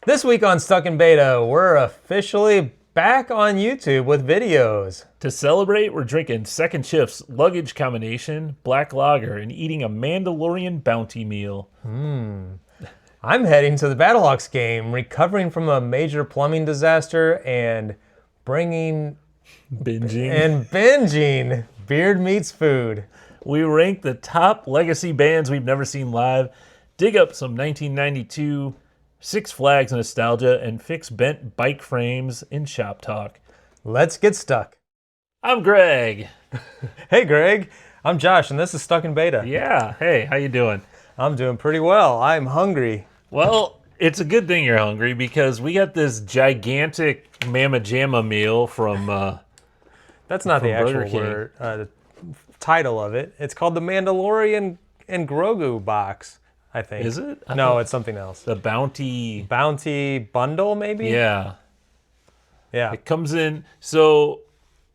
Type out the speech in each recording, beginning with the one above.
This week on Stuck in Beta, we're officially back on YouTube with videos. To celebrate, we're drinking Second Shift's Luggage Combination, Black Lager, and eating a Mandalorian Bounty meal. I'm heading to the Battlehawks game, recovering from a major plumbing disaster and bringing binging Beard Meets Food. We rank the top legacy bands we've never seen live, dig up some 1992 Six Flags nostalgia, and fix bent bike frames in shop talk. Let's get stuck. I'm Greg. Hey Greg, I'm Josh and this is Stuck in Beta. Yeah, hey, how you doing? I'm doing pretty well. I'm hungry. Well, it's a good thing you're hungry because we got this gigantic Mama Jamma meal from That's not the Burger actual King. word, the title of it. It's called the Mandalorian and Grogu box, I think. Is it? No, it's something else. The Bounty. Bounty bundle, maybe? Yeah. Yeah. It comes in, so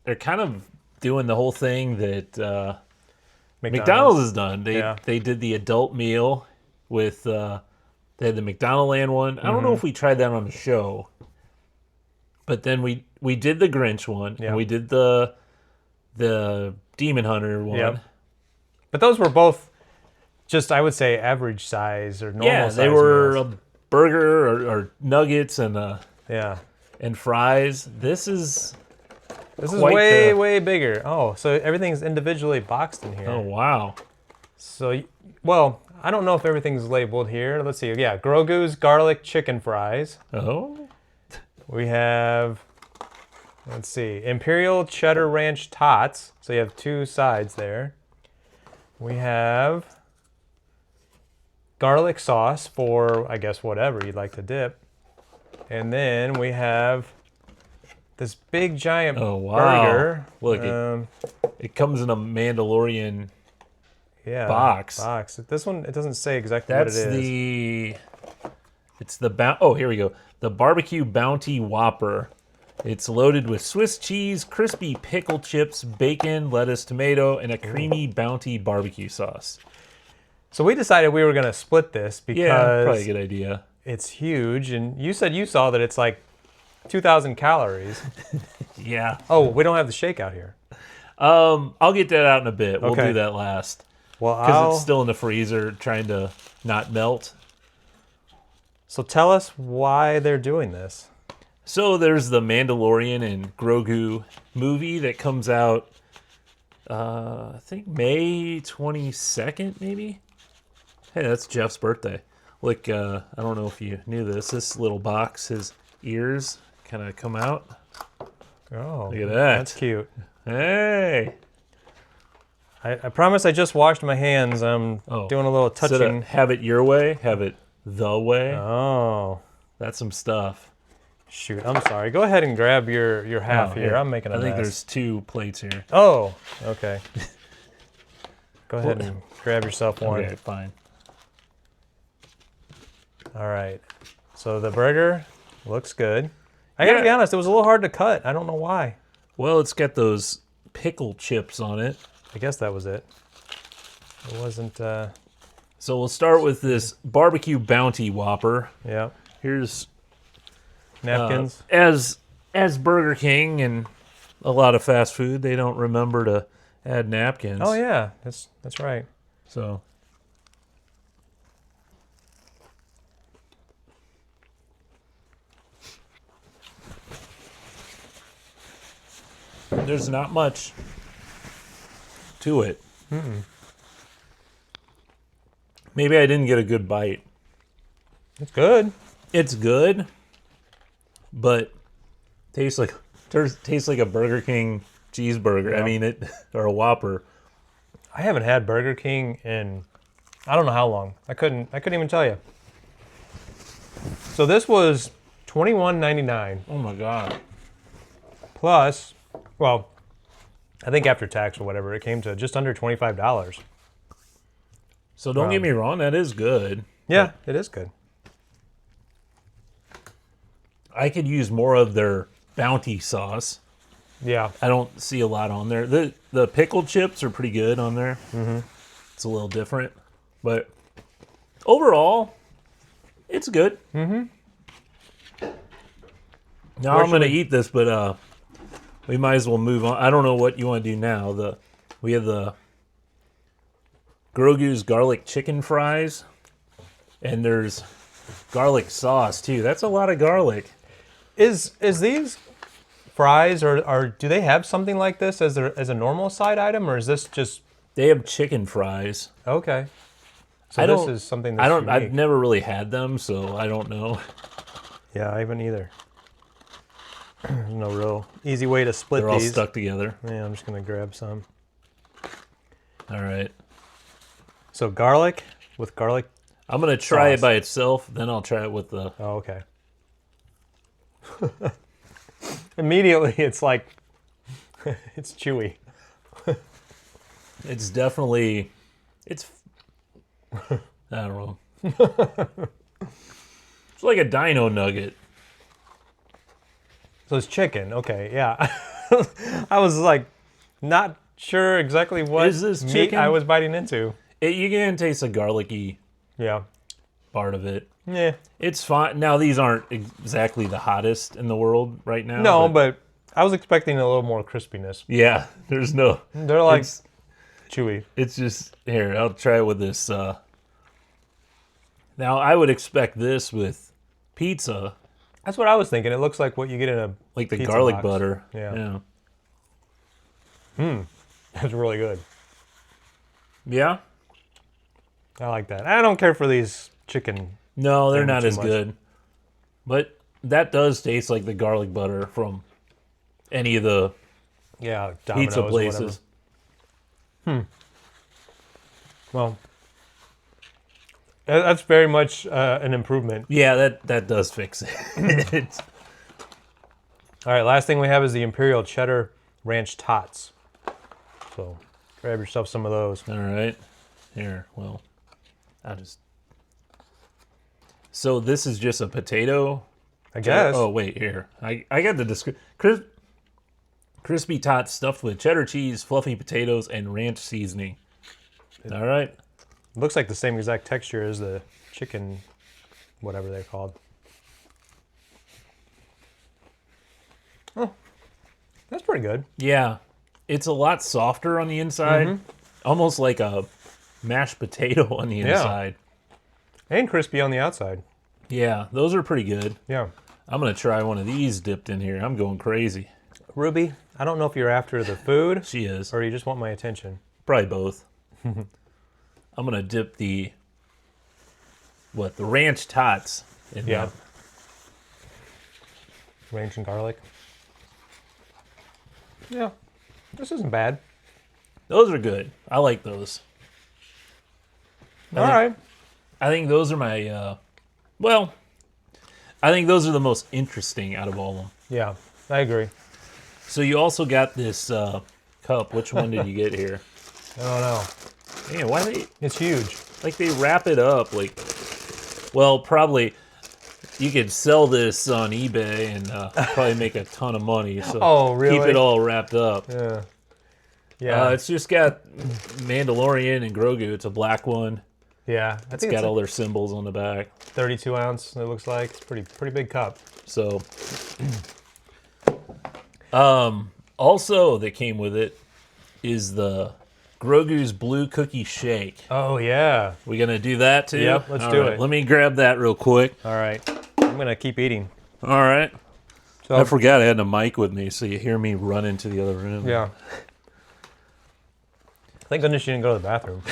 they're kind of doing the whole thing that McDonald's has done. They did the adult meal with, they had the McDonaldland one. I don't know if we tried that on the show, but then we did the Grinch one, and we did the Demon Hunter one. Yep. But those were both just, I would say, average size or normal size. Yeah, they were meals. a burger or nuggets and fries. This is way bigger. Oh, so everything's individually boxed in here. Oh, wow. So, well, I don't know if everything's labeled here. Let's see. Yeah, Grogu's garlic chicken fries. Oh. We have, let's see, Imperial Cheddar Ranch Tots. So you have two sides there. We have garlic sauce for, I guess, whatever you'd like to dip. And then we have this big giant burger. Look, it comes in a Mandalorian box. This one, it doesn't say exactly what it is. Here we go. The Barbecue Bounty Whopper. It's loaded with Swiss cheese, crispy pickle chips, bacon, lettuce, tomato, and a creamy Bounty barbecue sauce. So we decided we were going to split this because probably a good idea. It's huge, and you said you saw that it's like 2,000 calories. Yeah. Oh, we don't have the shake out here. I'll get that out in a bit. We'll Okay. do that last. Well, Because it's still in the freezer trying to not melt. So tell us why they're doing this. So there's the Mandalorian and Grogu movie that comes out, I think May 22nd, maybe? Hey, that's Jeff's birthday. Look, I don't know if you knew this. This little box, his ears kind of come out. Oh, Look at that. That's cute. Hey! I promise I just washed my hands. I'm doing a little touching. Instead of have it your way, have it the way. Oh. That's some stuff. Shoot, I'm sorry. Go ahead and grab your half here. I'm making a mess. I think there's 2 plates here. Oh, okay. Go ahead and grab yourself one. Okay, fine. All right. So the burger looks good. I gotta be honest, it was a little hard to cut. I don't know why. Well, it's got those pickle chips on it. I guess that was it. It wasn't, So we'll start with this Barbecue Bounty Whopper. yeah. Here's Napkins. as Burger King and a lot of fast food, they don't remember to add napkins. Oh yeah, that's right. So there's not much to it. Maybe I didn't get a good bite. It's good. It's good, but tastes like a Burger King cheeseburger. Yeah. I mean or a Whopper. I haven't had Burger King in I don't know how long. I couldn't even tell you. So this was $21.99 Oh my god. plus, well, I think after tax or whatever, it came to just under $25. So don't get me wrong, that is good. Yeah, it is good. I could use more of their bounty sauce. Yeah. I don't see a lot on there. The pickled chips are pretty good on there. Mm-hmm. It's a little different, but overall, it's good. Mm-hmm. Now I'm going to eat this, but we might as well move on. I don't know what you want to do now. We have the Grogu's garlic chicken fries, and there's garlic sauce too. That's a lot of garlic. Is these fries or do they have something like this as a normal side item, or is this just? They have chicken fries. Okay. So this is something that's unique. I've never really had them, so I don't know. Yeah, I haven't either. There's no real easy way to split They're all these. stuck together. Yeah, I'm just gonna grab some. All right. So garlic with garlic. I'm gonna try sauce. it by itself, then I'll try it with the. Oh, okay. Immediately, it's like it's chewy. It's definitely. It's. I don't know. It's like a dino nugget. So it's chicken. Okay, yeah. I was like, not sure exactly what Is this meat chicken? I was biting into. You can taste the garlicky Yeah. part of it. Yeah. It's fine. Now these aren't exactly the hottest in the world right now. No, but I was expecting a little more crispiness. yeah, there's no. They're like It's, chewy. it's just here. I'll try it with this. Now I would expect this with pizza, That's what I was thinking. It looks like what you get in a like the pizza garlic box. butter. Yeah. Yeah. That's really good. Yeah. I like that. I don't care for these chicken. No, they're Maybe not too as much. good. But that does taste like the garlic butter from any of the Yeah, Domino's pizza or places. whatever. Well, that's very much an improvement. Yeah, that does fix it. It's- All right, last thing we have is the Imperial Cheddar Ranch Tots. So grab yourself some of those. all right. Here, well, I'll just. So this is just a potato. I guess. Oh wait, here I got the description. Crispy tots stuffed with cheddar cheese, fluffy potatoes, and ranch seasoning. All right. Looks like the same exact texture as the chicken, whatever they're called. Oh, that's pretty good. Yeah, it's a lot softer on the inside, almost like a mashed potato on the inside. And crispy on the outside. Yeah, those are pretty good. Yeah. I'm gonna try one of these dipped in here. I'm going crazy. Ruby, I don't know if you're after the food She is. or you just want my attention. Probably both. I'm gonna dip the ranch tots in Yeah. that. Ranch and garlic. Yeah. This isn't bad. Those are good. I like those. All right. I think those are my I think those are the most interesting out of all of them. Yeah, I agree. So you also got this cup. Which one did you get here? I don't know. Man, why they It's huge. like they wrap it up like? Well, probably you could sell this on eBay and probably make a ton of money. So Oh, really? keep it all wrapped up. Yeah. Yeah. It's just got Mandalorian and Grogu. It's a black one. Yeah. I It's think got it's all their symbols on the back. 32 ounce, it looks like. It's pretty big cup. So, also that came with it is the Grogu's Blue Cookie Shake. Oh, yeah. We gonna do that too? Yep, let's All do right, it. Let me grab that real quick. All right. I'm going to keep eating. All right. So, I forgot I had a mic with me, so you hear me run into the other room. Yeah. Thank goodness you didn't go to the bathroom.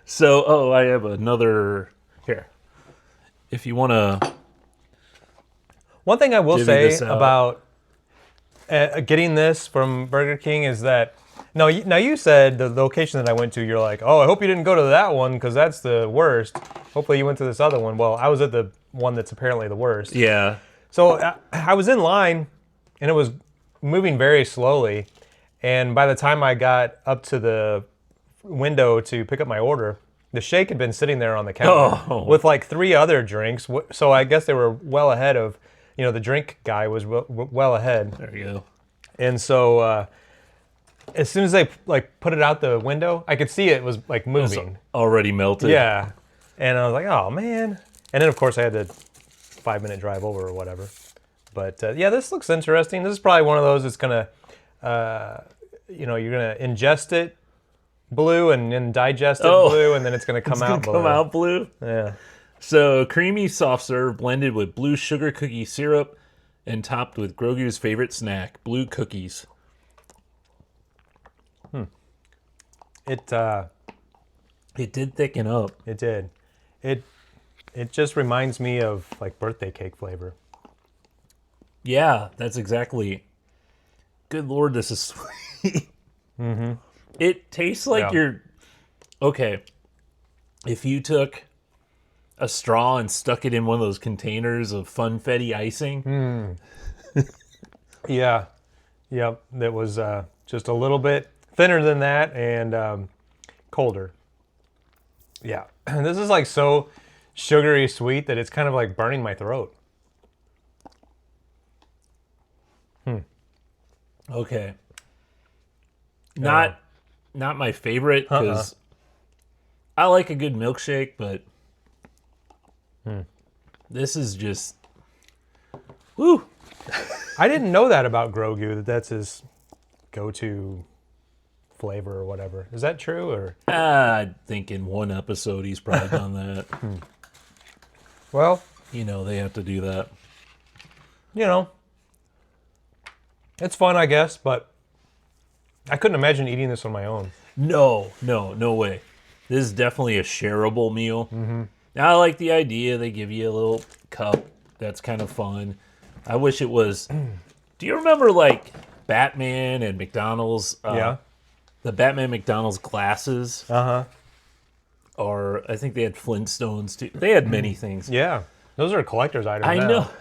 So, I have another here. If you want to, One thing I will Divvy say this out. about getting this from Burger King is that now you said the location that I went to, you're like, oh, I hope you didn't go to that one because that's the worst. Hopefully you went to this other one. Well, I was at the one that's apparently the worst. yeah. So I was in line and it was moving very slowly. And by the time I got up to the window to pick up my order, the shake had been sitting there on the counter with like 3 other drinks. So I guess they were well ahead of, the drink guy was well ahead. There you go. And so as soon as they like put it out the window, I could see it was like moving. Already melted. Yeah. And I was like, oh man. And then of course I had to 5-minute drive over or whatever. But yeah, this looks interesting. This is probably one of those that's gonna, you're gonna ingest it blue and then digest it blue, and then it's gonna come out blue. Come out blue. Yeah. So creamy soft serve blended with blue sugar cookie syrup and topped with Grogu's favorite snack, blue cookies. It did thicken up. It did. It just reminds me of like birthday cake flavor. Yeah, that's exactly. Good Lord, this is sweet. Mm-hmm. It tastes like you're... Okay, if you took a straw and stuck it in one of those containers of funfetti icing. Yeah. Yep. That was just a little bit thinner than that and colder. Yeah. This is like so sugary sweet that it's kind of like burning my throat. Okay. Not my favorite because I like a good milkshake, but this is just woo. I didn't know that about Grogu, that that's his go-to flavor or whatever. Is that true or? I think in one episode he's probably done that. Well, they have to do that. It's fun, I guess, but I couldn't imagine eating this on my own. No way. This is definitely a shareable meal. Mm-hmm. I like the idea. They give you a little cup. That's kind of fun. I wish it was... Do you remember, like, Batman and McDonald's? Yeah. The Batman McDonald's glasses? Uh-huh. Or I think they had Flintstones, too. They had many things. Yeah. Those are collector's items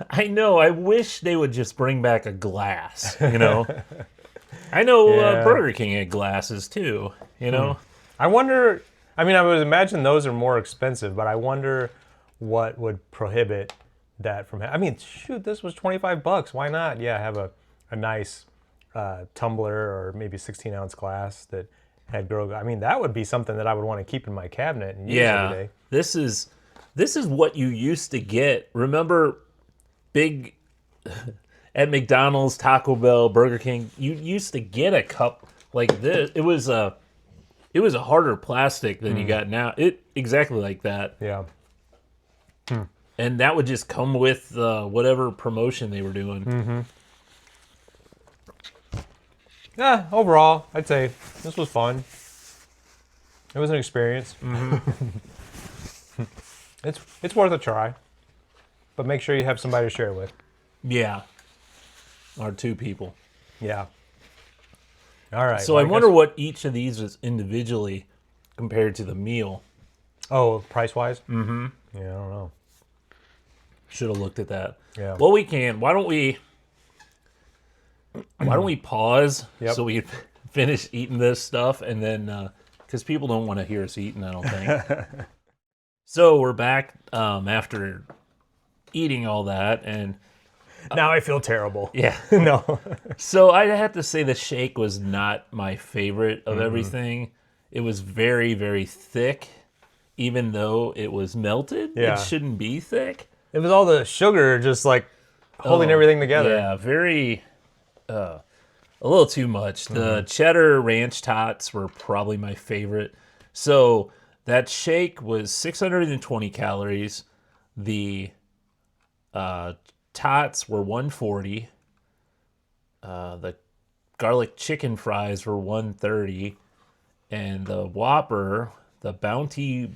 I know. I wish they would just bring back a glass, I know Burger King had glasses, too, I wonder... I mean, I would imagine those are more expensive, but I wonder what would prohibit that from... I mean, shoot, this was $25. Why not? Yeah, have a nice tumbler or maybe 16-ounce glass that had Grogu. I mean, that would be something that I would want to keep in my cabinet and use every day. This is what you used to get. Remember, big at McDonald's, Taco Bell, Burger King, you used to get a cup like this. It was a harder plastic than you got now. Exactly like that. Yeah. And that would just come with whatever promotion they were doing. Mm-hmm. Yeah, overall, I'd say this was fun. It was an experience. Mm-hmm. It's worth a try, but make sure you have somebody to share it with. Yeah, or two people. Yeah. All right. So I wonder what each of these is individually compared to the meal. Oh, price-wise? Mm-hmm. Yeah, I don't know. Should have looked at that. Yeah. Well, we can. Why don't we pause so we can finish eating this stuff, and then because people don't want to hear us eating, I don't think. So we're back after eating all that, and now I feel terrible. Yeah. No. So I have to say the shake was not my favorite of everything. It was very, very thick, even though it was melted. Yeah. It shouldn't be thick. It was all the sugar just like holding everything together. Yeah, very, a little too much. The cheddar ranch tots were probably my favorite. So that shake was 620 calories. The tots were 140. The garlic chicken fries were 130. And the Whopper, the Bounty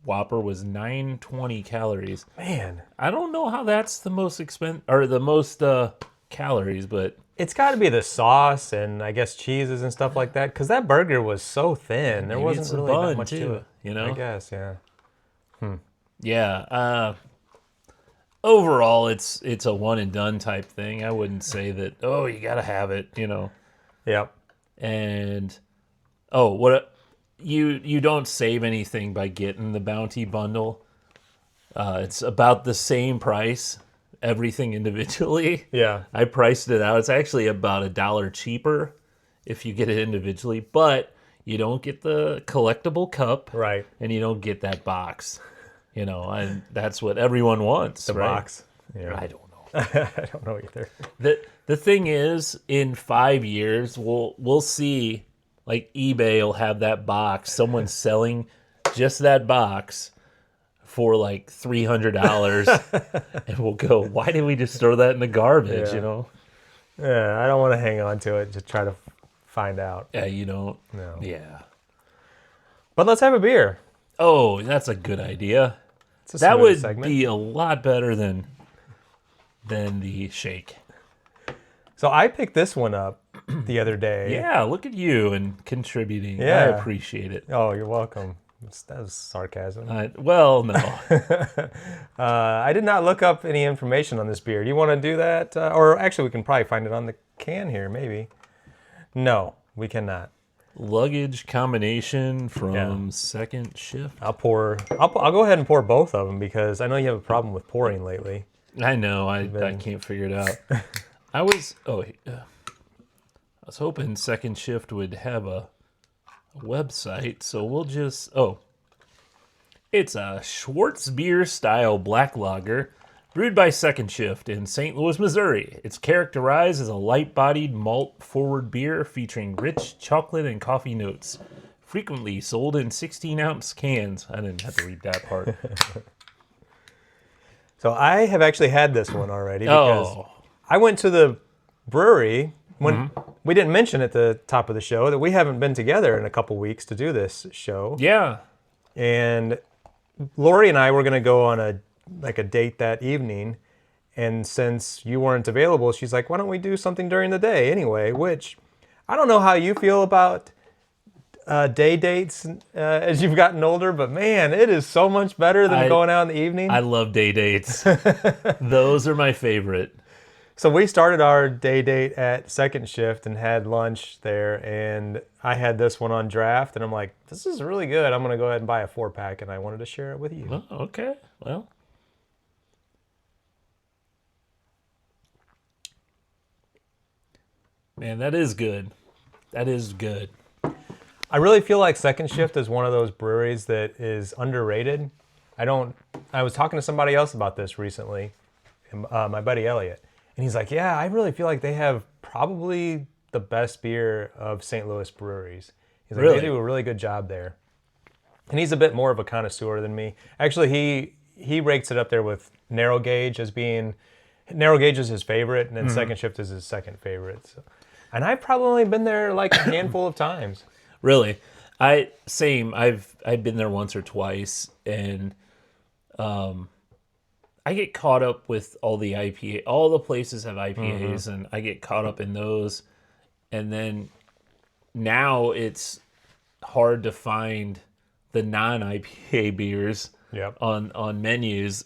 Whopper, was 920 calories. Man, I don't know how that's the most the most calories, but it's got to be the sauce and I guess cheeses and stuff like that, because that burger was so thin. There wasn't really that much to it. I guess, yeah. Yeah. Overall, it's a one and done type thing. I wouldn't say that. Oh, you gotta have it. Yep. And you don't save anything by getting the Bounty bundle. It's about the same price, everything individually. Yeah. I priced it out. It's actually about $1 cheaper if you get it individually, but you don't get the collectible cup, right? And you don't get that box. And that's what everyone wants. The right? box. Yeah. I don't know. I don't know either. The thing is, in 5 years, we'll see, like eBay will have that box. Someone's selling just that box for like $300, and we'll go, why did we just throw that in the garbage? Yeah. You know? Yeah, I don't want to hang on to it to try to find out. Yeah, you don't. No. Yeah. But let's have a beer. Oh, that's a good idea. It's a That smooth would segment. be a lot better than the shake. So I picked this one up the other day. Yeah, look at you and contributing. Yeah. I appreciate it. Oh, you're welcome. That was sarcasm. Well, no. I did not look up any information on this beer. Do you want to do that? Or actually, we can probably find it on the can here, maybe. No, we cannot. Luggage Combination from Second Shift. I'll go ahead and pour both of them because I know you have a problem with pouring lately. I know. I can't figure it out. I was hoping Second Shift would have a website, so we'll just it's a Schwartzbier style black lager brewed by Second Shift in St. Louis, Missouri. It's characterized as a light-bodied malt-forward beer featuring rich chocolate and coffee notes, frequently sold in 16-ounce cans. I didn't have to read that part. So I have actually had this one already because I went to the brewery when we didn't mention at the top of the show that we haven't been together in a couple weeks to do this show. Yeah. And Lori and I were going to go on a date that evening. And since you weren't available, she's like, why don't we do something during the day anyway? Which I don't know how you feel about day dates as you've gotten older, but man, it is so much better than going out in the evening. I love day dates. Those are my favorite. So we started our day date at Second Shift and had lunch there, and I had this one on draft, and I'm like, this is really good. I'm going to go ahead and buy a 4-pack, and I wanted to share it with you. Oh, okay. Well. Man, that is good. That is good. I really feel like Second Shift is one of those breweries that is underrated. I was talking to somebody else about this recently, my buddy Elliot. And he's like, yeah, I really feel like they have probably the best beer of St. Louis breweries. He's like, really? They do a really good job there. And he's a bit more of a connoisseur than me. Actually, he rates it up there with Narrow Gauge as being, Narrow Gauge is his favorite, and then Second Shift is his second favorite. So. And I've probably only been there like a handful of times. Really? I've been there once or twice, and I get caught up with all the IPA. All the places have IPAs, and I get caught up in those. And then now it's hard to find the non-IPA beers on menus.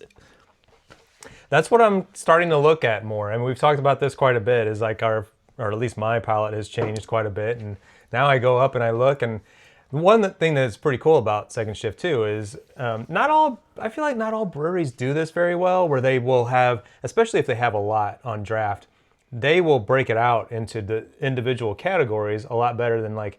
That's what I'm starting to look at more. And we've talked about this quite a bit, is like or at least my palate has changed quite a bit. And now I go up and I look, and one thing that's pretty cool about Second Shift too is I feel like not all breweries do this very well, where they will have, especially if they have a lot on draft, they will break it out into the individual categories a lot better than like,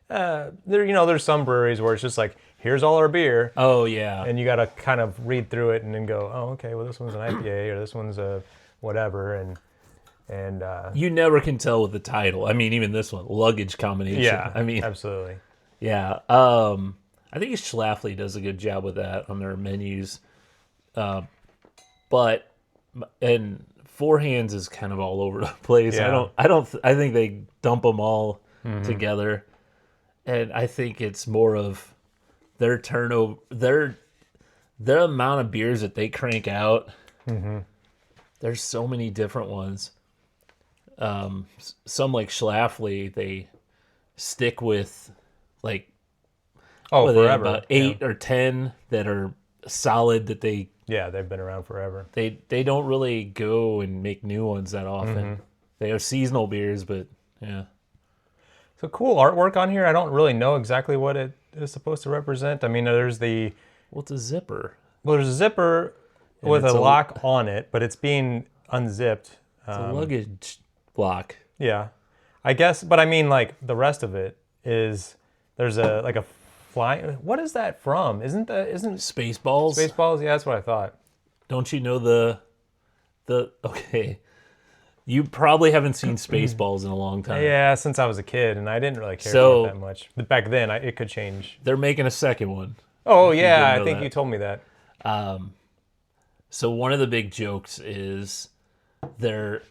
there's some breweries where it's just like, here's all our beer. Oh yeah. And you got to kind of read through it and then go, oh, okay, well this one's an IPA or this one's a whatever. And you never can tell with the title. I mean, even this one, Luggage Combination. Yeah, I mean, absolutely. Yeah, I think Schlafly does a good job with that on their menus, and Four Hands is kind of all over the place. Yeah. I think they dump them all together, and I think it's more of their turnover, their amount of beers that they crank out. There's so many different ones. Some like Schlafly, they stick with like forever. About 8 or 10 that are solid that they've been around forever. They don't really go and make new ones that often. They have seasonal beers, but yeah. So cool artwork on here. I don't really know exactly what it is supposed to represent. I mean, there's it's a zipper. Well, there's a zipper with a lock on it, but it's being unzipped. It's a luggage block. Yeah, I guess. But I mean, like the rest of it is there's a fly. What is that from? Isn't Spaceballs? Spaceballs? Yeah, that's what I thought. Don't you know the Okay. You probably haven't seen Spaceballs in a long time. Yeah, since I was a kid, and I didn't really care for it that much. But back then, it could change. They're making a second one. Oh, yeah, I think you told me that. So one of the big jokes is they're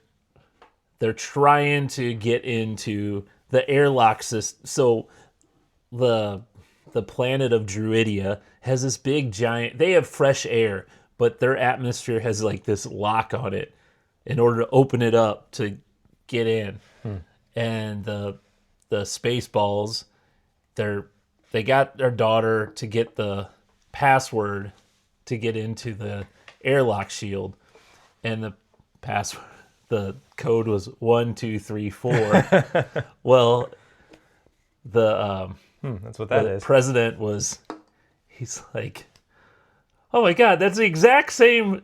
trying to get into the airlock system. So the planet of Druidia has this big giant. They have fresh air, but their atmosphere has like this lock on it in order to open it up to get in. And the Spaceballs, they got their daughter to get the password to get into the airlock shield, and the code was 1 2 3 4. Well, that's what that is. President he's like, oh my god, that's the exact same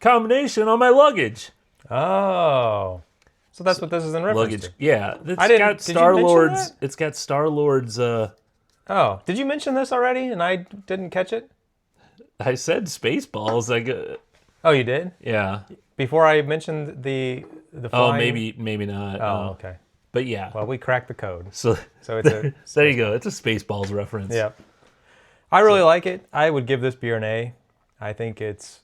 combination on my luggage. Oh, so that's what this is in reference Luggage, to. yeah. Did you mention that? It's got Star-Lord's. Oh, did you mention this already and I didn't catch it? I said Spaceballs. Oh, you did? Yeah. Before I mentioned the flying? Oh, maybe not. Oh, okay. But yeah. Well, we cracked the code. So it's a there you go. It's a Spaceballs reference. Yeah. I really like it. I would give this beer an A. I think it's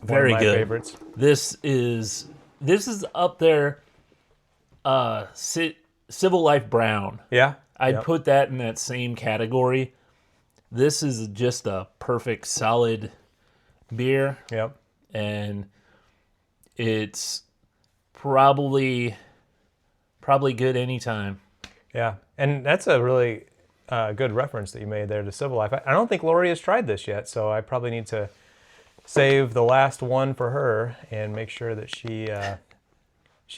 very one of my good favorites. This is up there. Civil Life Brown. Yeah. I'd put that in that same category. This is just a perfect solid beer. Yep. And it's probably good anytime. Yeah. And that's a really good reference that you made there to Civil Life. I don't think Lori has tried this yet, so I probably need to save the last one for her and make sure that she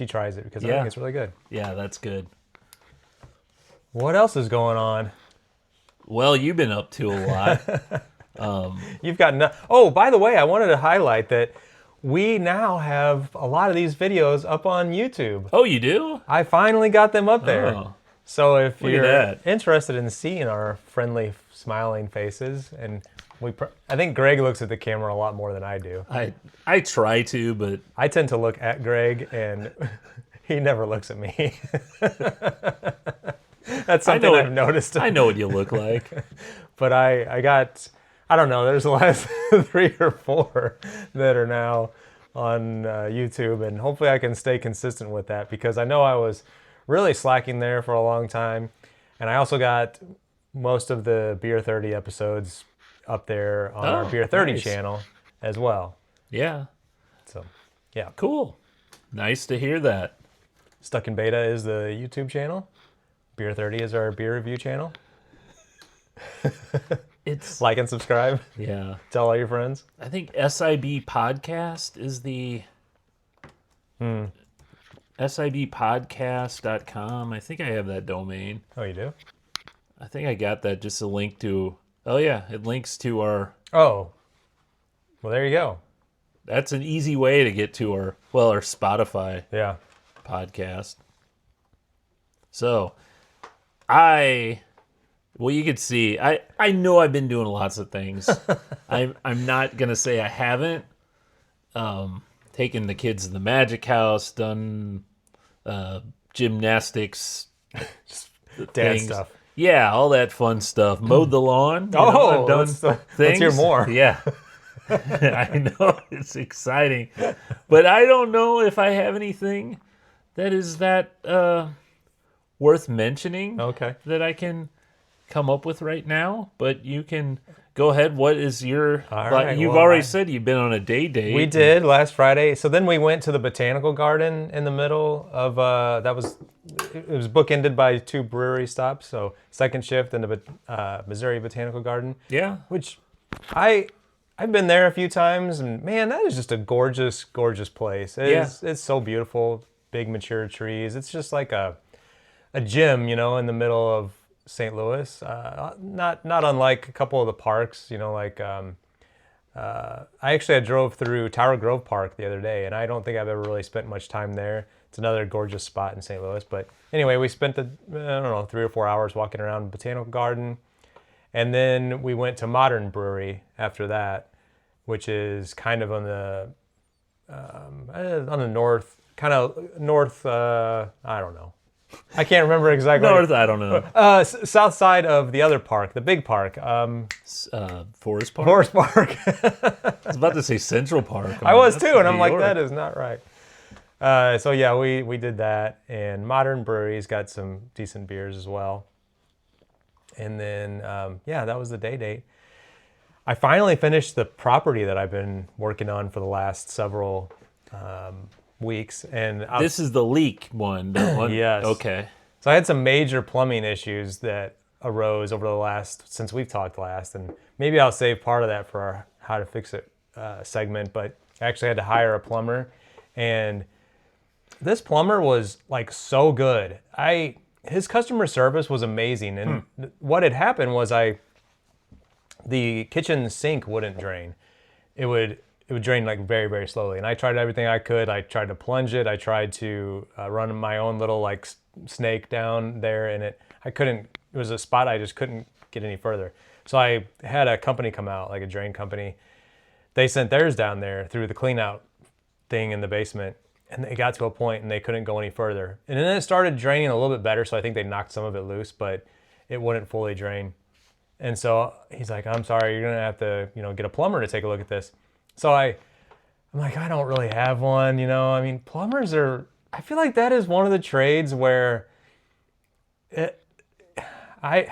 tries it, because I think it's really good. Yeah, that's good. What else is going on? Well, you've been up to a lot. You've got Oh, by the way, I wanted to highlight that we now have a lot of these videos up on YouTube. Oh, you do? I finally got them up there. Oh. So if Look you're at that. interested in seeing our friendly, smiling faces, and I think Greg looks at the camera a lot more than I do. I try to, but I tend to look at Greg, and he never looks at me. That's something I've noticed. I know what you look like. But I don't know, there's the last 3 or 4 that are now on YouTube, and hopefully I can stay consistent with that, because I know I was really slacking there for a long time. And I also got most of the Beer 30 episodes up there on our Beer 30 channel as well. Yeah. So, yeah. Cool. Nice to hear that. Stuck in Beta is the YouTube channel. Beer 30 is our beer review channel. It's like and subscribe. Yeah. Tell all your friends. I think SIB Podcast is the SIBpodcast.com. I think I have that domain. Oh, you do? I think I got that, just a link to... Oh, yeah. It links to our... Oh. Well, there you go. That's an easy way to get to our Spotify podcast. So, well, you could see, I know I've been doing lots of things. I'm not going to say I haven't. Taken the kids to the Magic House, done gymnastics, dance stuff. Yeah, all that fun stuff. Mowed the lawn. I've done things. Let's hear more. Yeah. I know, it's exciting. But I don't know if I have anything that is worth mentioning that I can come up with right now. But you can go ahead. What is your... You've already said you've been on a day date. We did last Friday. So then we went to the Botanical Garden in the middle of... it was bookended by 2 brewery stops. So Second Shift and the Missouri Botanical Garden. Yeah. Which I've been there a few times, and man, that is just a gorgeous, gorgeous place. It's so beautiful. Big mature trees. It's just like a gym, in the middle of St. Louis. Not unlike a couple of the parks, like I drove through Tower Grove Park the other day, and I don't think I've ever really spent much time there. It's another gorgeous spot in St. Louis. But anyway, we spent 3 or 4 hours walking around Botanical Garden. And then we went to Modern Brewery after that, which is kind of on the north, kind of north. I don't know. I can't remember exactly. North, I don't know. South side of the other park, the big park. Forest Park? Forest Park. I was about to say Central Park. I was too, and I'm like, that is not right. So yeah, we did that, and Modern Brewery's got some decent beers as well. And then, that was the day date. I finally finished the property that I've been working on for the last several weeks. And this is the leak one. That one? Yes. Okay. So I had some major plumbing issues that arose over the since we've talked last. And maybe I'll save part of that for our How to Fix It segment. But I actually had to hire a plumber. And this plumber was like so good. His customer service was amazing. And what had happened was the kitchen sink wouldn't drain. It would drain like very, very slowly. And I tried everything I could. I tried to plunge it. I tried to run my own little like snake down there, and I couldn't. It was a spot I just couldn't get any further. So I had a company come out, like a drain company. They sent theirs down there through the clean out thing in the basement, and they got to a point and they couldn't go any further. And then it started draining a little bit better, so I think they knocked some of it loose, but it wouldn't fully drain. And so he's like, I'm sorry, you're gonna have to, get a plumber to take a look at this. So I'm like, I don't really have one, I mean, plumbers I feel like that is one of the trades where I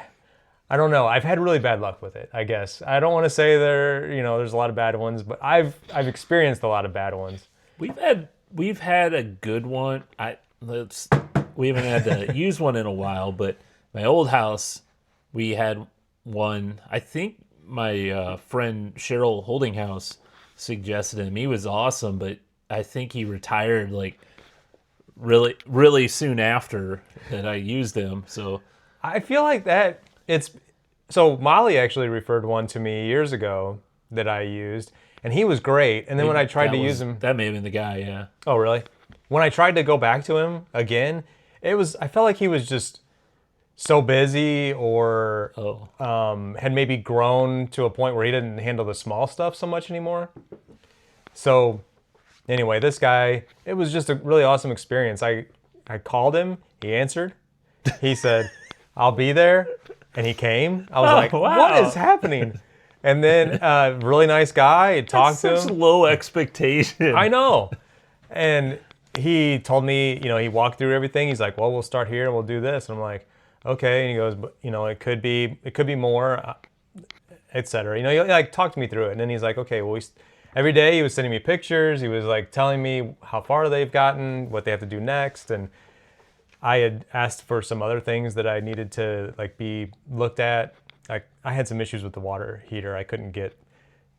don't know. I've had really bad luck with it, I guess. I don't want to say there's a lot of bad ones, but I've experienced a lot of bad ones. We've had a good one. We haven't had to use one in a while, but my old house, we had one. I think my friend Cheryl Holdinghouse suggested him. He was awesome, but I think he retired like really, really soon after that I used him. So I feel like that so Molly actually referred one to me years ago that I used, and he was great. And then when I tried to use him, that may have been the guy, yeah. Oh, really? When I tried to go back to him again, I felt like he was just so busy, or had maybe grown to a point where he didn't handle the small stuff so much anymore. So anyway, this guy, it was just a really awesome experience. I called him, he answered. He said, I'll be there. And he came. I was like, wow. What is happening? And then really nice guy. I talked to him. Such low expectation. I know. And he told me, he walked through everything. He's like, well, we'll start here and we'll do this. And I'm like, okay. And he goes, but it could be more, etc. He like talked me through it. And then he's like, okay, well, every day he was sending me pictures. He was like telling me how far they've gotten, what they have to do next. And I had asked for some other things that I needed to like be looked at. I had some issues with the water heater. I couldn't get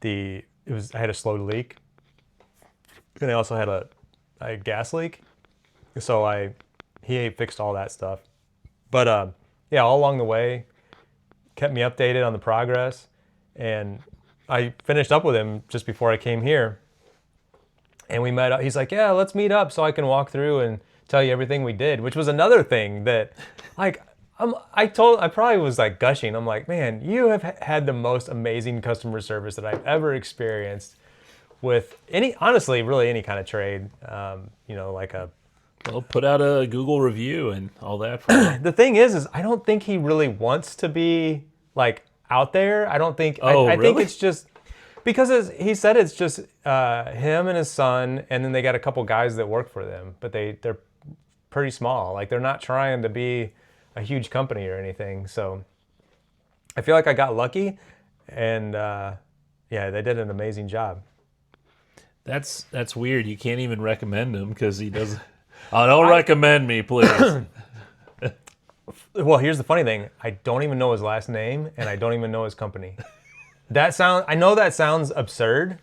I had a slow leak. And I also had a gas leak. So he fixed all that stuff. But all along the way, kept me updated on the progress. And I finished up with him just before I came here. And we met up. He's like, yeah, let's meet up so I can walk through and tell you everything we did, which was another thing that, like, I probably was like gushing. I'm like, man, you have had the most amazing customer service that I've ever experienced with honestly, really any kind of trade. Well, put out a Google review and all that. The thing is I don't think he really wants to be like out there. I don't think. I think it's just because he said it's just him and his son, and then they got a couple guys that work for them, but they're pretty small. Like, they're not trying to be a huge company or anything. So I feel like I got lucky, and they did an amazing job. That's weird. You can't even recommend him because he doesn't. Oh, don't recommend me, please. Well, here's the funny thing. I don't even know his last name, and I don't even know his company. I know that sounds absurd,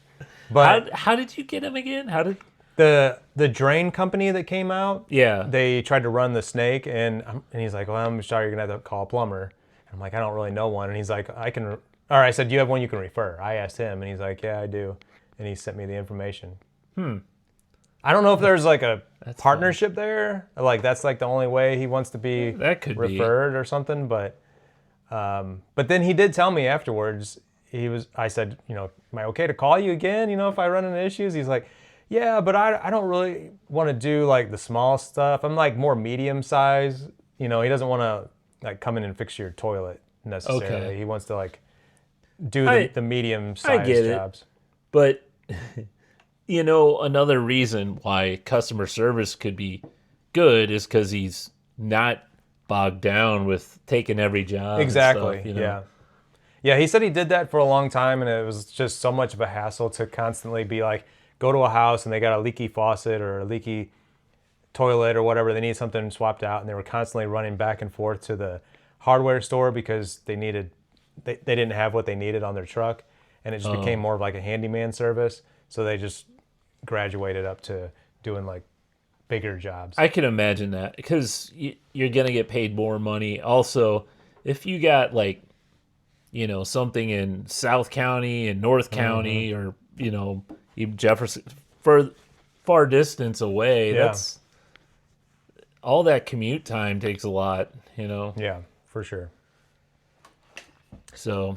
but how did you get him again? How did the drain company that came out? Yeah, they tried to run the snake, and he's like, "Well, I'm sorry, you're gonna have to call a plumber." And I'm like, "I don't really know one." And he's like, I said, "Do you have one you can refer?" I asked him, and he's like, "Yeah, I do." And he sent me the information. I don't know if there's like a partnership there, like that's like the only way he wants to be referred or something. But then he did tell me afterwards. I said, am I okay to call you again, if I run into issues? He's like, yeah, but I don't really want to do like the small stuff. I'm like more medium size. He doesn't want to like come in and fix your toilet necessarily. Okay. He wants to like do the medium I size get jobs. It. But another reason why customer service could be good is because he's not bogged down with taking every job. Exactly. And stuff, Yeah. Yeah, he said he did that for a long time, and it was just so much of a hassle to constantly be like, go to a house and they got a leaky faucet or a leaky toilet or whatever. They need something swapped out, and they were constantly running back and forth to the hardware store because they didn't have what they needed on their truck, and it just became more of like a handyman service. So they just graduated up to doing like bigger jobs. I can imagine that because you're gonna get paid more money. Also, if you got like something in South County and North County or, even Jefferson, far distance away, that's all that commute time takes a lot, Yeah, for sure. So,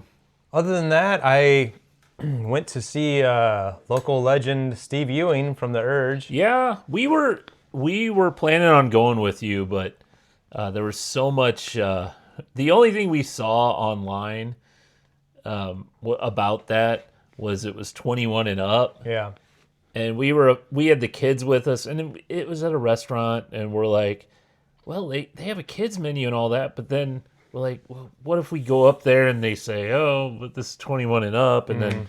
other than that, I went to see local legend Steve Ewing from The Urge. Yeah, we were planning on going with you, but there was so much. The only thing we saw online about that was it was 21 and up. Yeah. And we had the kids with us, and it was at a restaurant, and we're like, well, they have a kids menu and all that, but then we're like, well, what if we go up there and they say, oh, but this is 21 and up, and then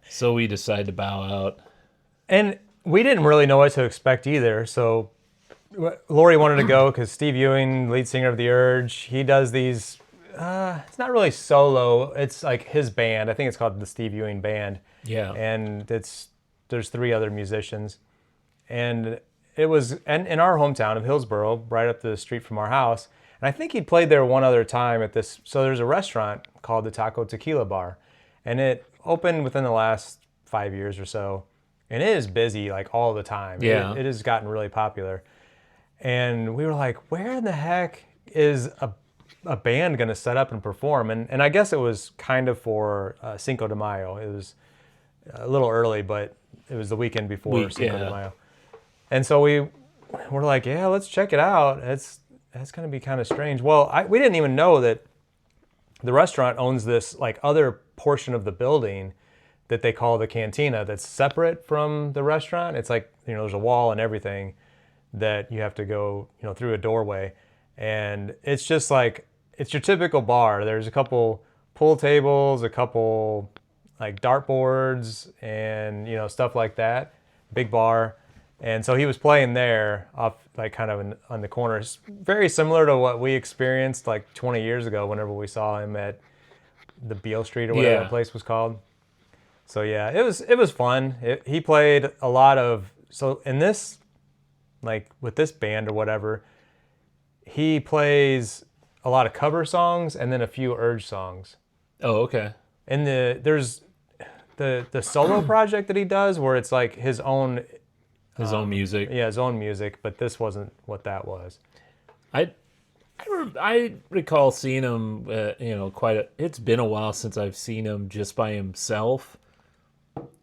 so we decide to bow out. And we didn't really know what to expect either, so Lori wanted to go because Steve Ewing, lead singer of The Urge, he does these, it's not really solo, it's like his band. I think it's called the Steve Ewing Band. Yeah. And there's 3 other musicians. And it was in our hometown of Hillsboro, right up the street from our house. And I think he played there one other time at this. So there's a restaurant called the Taco Tequila Bar. And it opened within the last 5 years or so. And it is busy like all the time. Yeah. It has gotten really popular. And we were like, where in the heck is a band going to set up and perform? And I guess it was kind of for Cinco de Mayo. It was a little early, but it was the weekend before Cinco de Mayo. And so we're like, yeah, let's check it out. That's going to be kind of strange. Well, we didn't even know that the restaurant owns this like other portion of the building that they call the cantina that's separate from the restaurant. It's like, there's a wall and everything that you have to go, through a doorway. And it's just like, it's your typical bar. There's a couple pool tables, a couple like dartboards and, stuff like that. Big bar. And so he was playing there off like kind of on the corners. Very similar to what we experienced like 20 years ago whenever we saw him at the Beale Street or whatever that place was called. So yeah, it was fun. He played a lot of, so in this, like with this band or whatever, he plays a lot of cover songs and then a few Urge songs. Oh, okay. And there's the solo project that he does where it's like his own music. Yeah, his own music, but this wasn't what that was. I recall seeing him, it's been a while since I've seen him just by himself.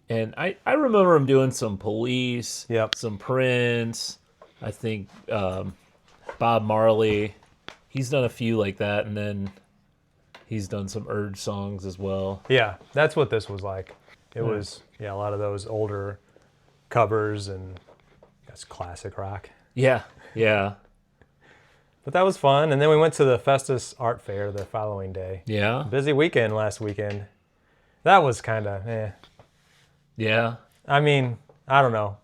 And I remember him doing some Police, some Prince, I think Bob Marley. He's done a few like that, and then he's done some Urge songs as well. Yeah, that's what this was like. It was, a lot of those older covers and that's classic rock. Yeah, yeah. But that was fun. And then we went to the Festus Art Fair the following day. Yeah. Busy weekend last weekend. That was kind of, Yeah. I mean, I don't know.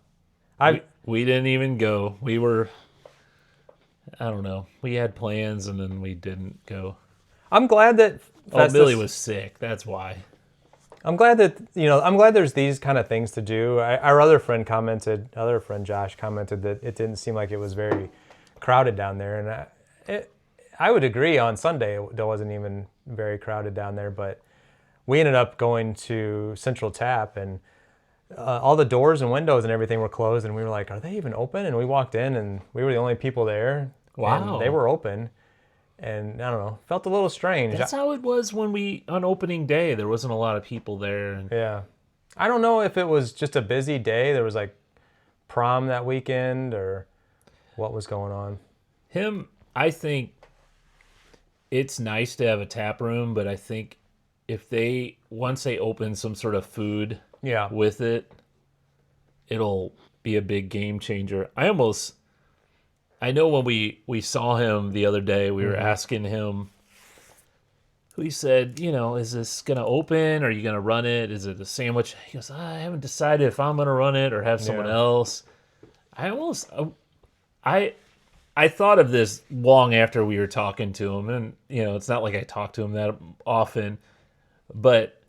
We didn't even go. We were, I don't know. We had plans and then we didn't go. I'm glad that Billy was sick. That's why. I'm glad that, I'm glad there's these kind of things to do. Our other friend Josh commented that it didn't seem like it was very crowded down there. And I would agree on Sunday it wasn't even very crowded down there, but we ended up going to Central Tap and all the doors and windows and everything were closed. And we were like, are they even open? And we walked in and we were the only people there. Wow. And they were open. And I don't know, felt a little strange. That's how it was on opening day. There wasn't a lot of people there. And yeah. I don't know if it was just a busy day. There was like prom that weekend or what was going on. I think it's nice to have a tap room, but I think once they open some sort of food with it, it'll be a big game changer. I know when we saw him the other day, we were asking him, we said, is this going to open? Are you going to run it? Is it a sandwich? He goes, I haven't decided if I'm going to run it or have someone else. I thought of this long after we were talking to him, and it's not like I talk to him that often, but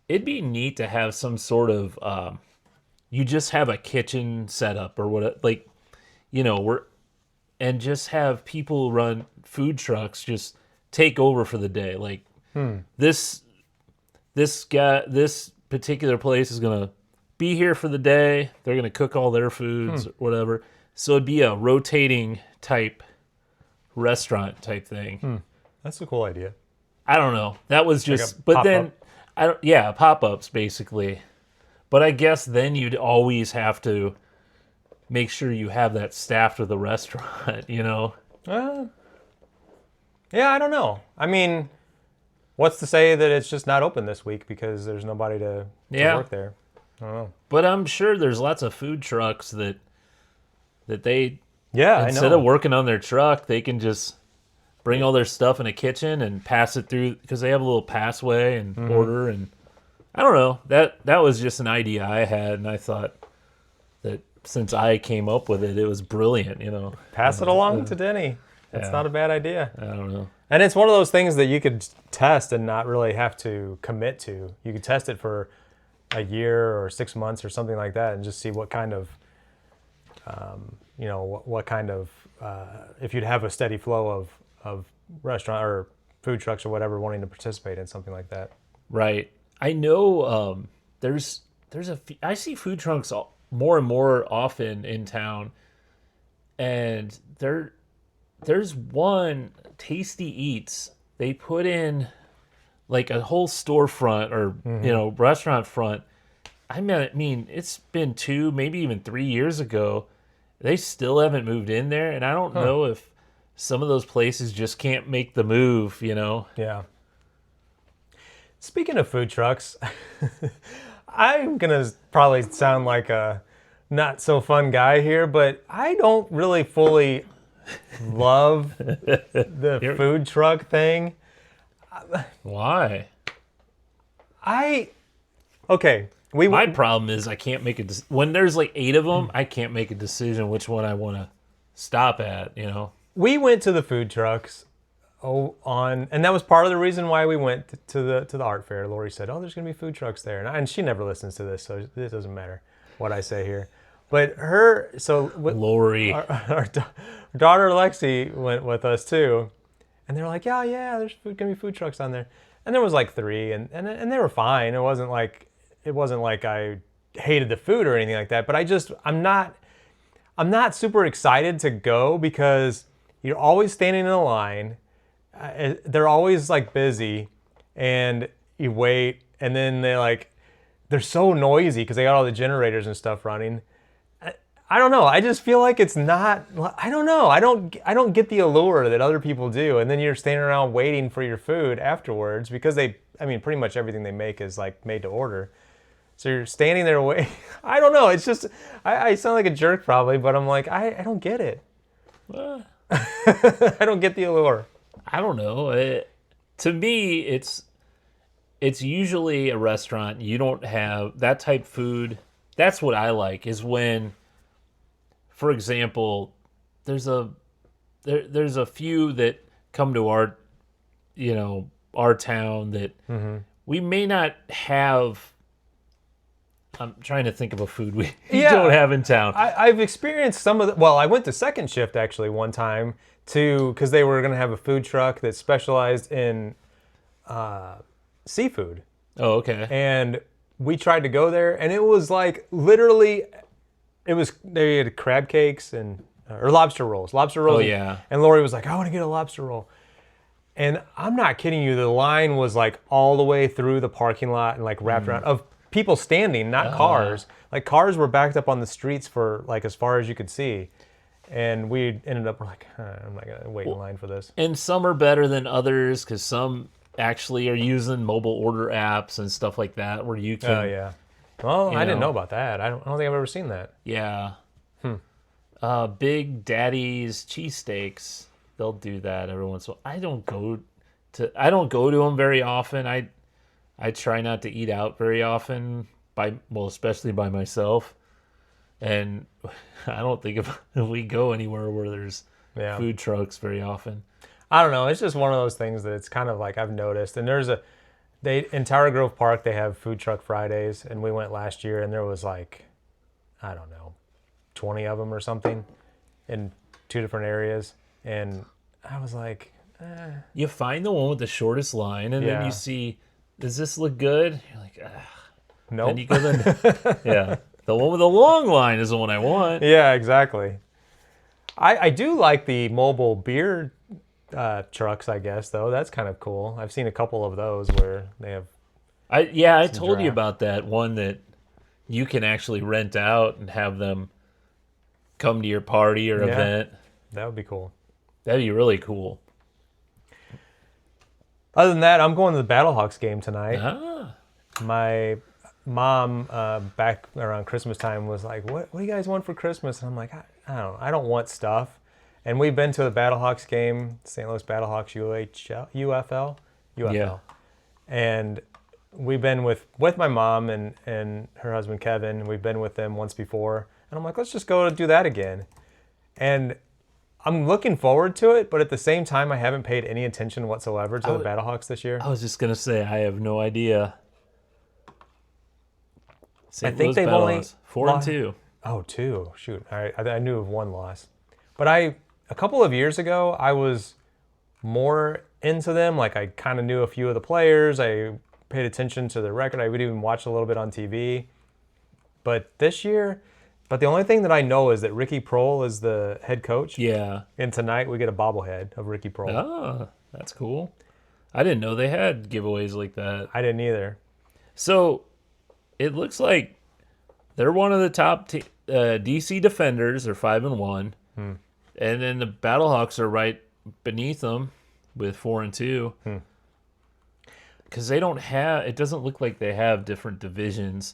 it'd be neat to have some sort of you just have a kitchen setup or what, like, and just have people run food trucks, just take over for the day. Like this particular place is gonna be here for the day. They're gonna cook all their foods or whatever. So it'd be a rotating type restaurant type thing. That's a cool idea. I don't know. That was just, like but then, pop-ups basically. But I guess then you'd always have to make sure you have that staffed with the restaurant, Yeah, I don't know. I mean, what's to say that it's just not open this week because there's nobody to work there? I don't know. But I'm sure there's lots of food trucks that they, I instead know. of working on their truck, they can just bring all their stuff in a kitchen and pass it through, because they have a little passway and order. And I don't know. That was just an idea I had, and I thought that since I came up with it, it was brilliant, Pass it along to Denny. That's not a bad idea. I don't know. And it's one of those things that you could test and not really have to commit to. You could test it for a year or 6 months or something like that and just see what kind of, what kind of, if you'd have a steady flow of restaurant or food trucks or whatever wanting to participate in something like that. Right. I know I see food trucks more and more often in town, and there's one, Tasty Eats. They put in like a whole storefront or restaurant front. I mean, it's been 2, maybe even 3 years ago. They still haven't moved in there, and I don't know if some of those places just can't make the move. Yeah. Speaking of food trucks, I'm gonna probably sound like a not so fun guy here, but I don't really fully love the food truck thing. Why? Okay. My problem is I can't make when there's like 8 of them, I can't make a decision which one I want to stop at. We went to the food trucks and that was part of the reason why we went to the art fair. Lori said, "Oh, there's gonna be food trucks there," and she never listens to this, so it doesn't matter what I say here. But Lori, our daughter Lexi went with us too, and they were like, "Yeah, there's gonna be food trucks on there," and there was like 3, and they were fine. It wasn't like I hated the food or anything like that, but I'm not super excited to go because you're always standing in a line. They're always like busy, and you wait, and then they're so noisy because they got all the generators and stuff running. I don't know. I just feel like it's not. I don't know. I don't get the allure that other people do, and then you're standing around waiting for your food afterwards because pretty much everything they make is like made to order. So you're standing there waiting. I don't know. It's just I sound like a jerk probably, but I'm like I don't get it. I don't get the allure. I don't know. To me, it's usually a restaurant. You don't have that type food. That's what I like, is when, for example, there's a few that come to our town that we may not have. I'm trying to think of a food we don't have in town. I've experienced some of I went to Second Shift actually one time because they were going to have a food truck that specialized in seafood. Oh, okay. And we tried to go there, and it was like literally, they had crab cakes or lobster rolls. Oh, yeah. And Lori was like, "I want to get a lobster roll." And I'm not kidding you, the line was like all the way through the parking lot and like wrapped around of people standing, not cars. Like cars were backed up on the streets for like as far as you could see. And we ended up like, I'm not gonna wait in line for this. And some are better than others because some actually are using mobile order apps and stuff like that where you can. Oh yeah. Well, I didn't know about that. I don't think I've ever seen that. Yeah. Big Daddy's cheesesteaks. They'll do that every once in a while. I don't go to them very often. I try not to eat out very often especially by myself. And I don't think if we go anywhere where there's food trucks very often. I don't know. It's just one of those things that it's kind of like I've noticed. And in Tower Grove Park, they have food truck Fridays, and we went last year, and there was like, I don't know, 20 of them or something in 2 different areas. And I was like, You find the one with the shortest line, and then you see, does this look good? You're like, nope. And you go then, yeah. The one with the long line is the one I want. Yeah, exactly. I do like the mobile beer trucks, I guess, though. That's kind of cool. I've seen a couple of those where they have... I told you about that one that you can actually rent out and have them come to your party or event. That would be cool. That'd be really cool. Other than that, I'm going to the Battlehawks game tonight. My mom, back around Christmas time, was like, what do you guys want for Christmas? And I'm like, I don't want stuff. And we've been to the Battlehawks game, St. Louis Battlehawks UFL. Yeah. And we've been with my mom and her husband Kevin. We've been with them once before. And I'm like, let's just go do that again. And I'm looking forward to it, but at the same time, I haven't paid any attention whatsoever to the Battlehawks this year. I was just going to say, I have no idea. I think they've only 4-2. Oh, 2. Shoot. I knew of 1 loss. But a couple of years ago, I was more into them. Like, I kind of knew a few of the players. I paid attention to the record. I would even watch a little bit on TV. But this year, the only thing that I know is that Ricky Prohl is the head coach. Yeah. And tonight we get a bobblehead of Ricky Prohl. Oh, that's cool. I didn't know they had giveaways like that. I didn't either. So it looks like they're one of the top DC defenders. They're 5-1. And then the Battlehawks are right beneath them with 4-2. Because they don't have, it doesn't look like they have different divisions.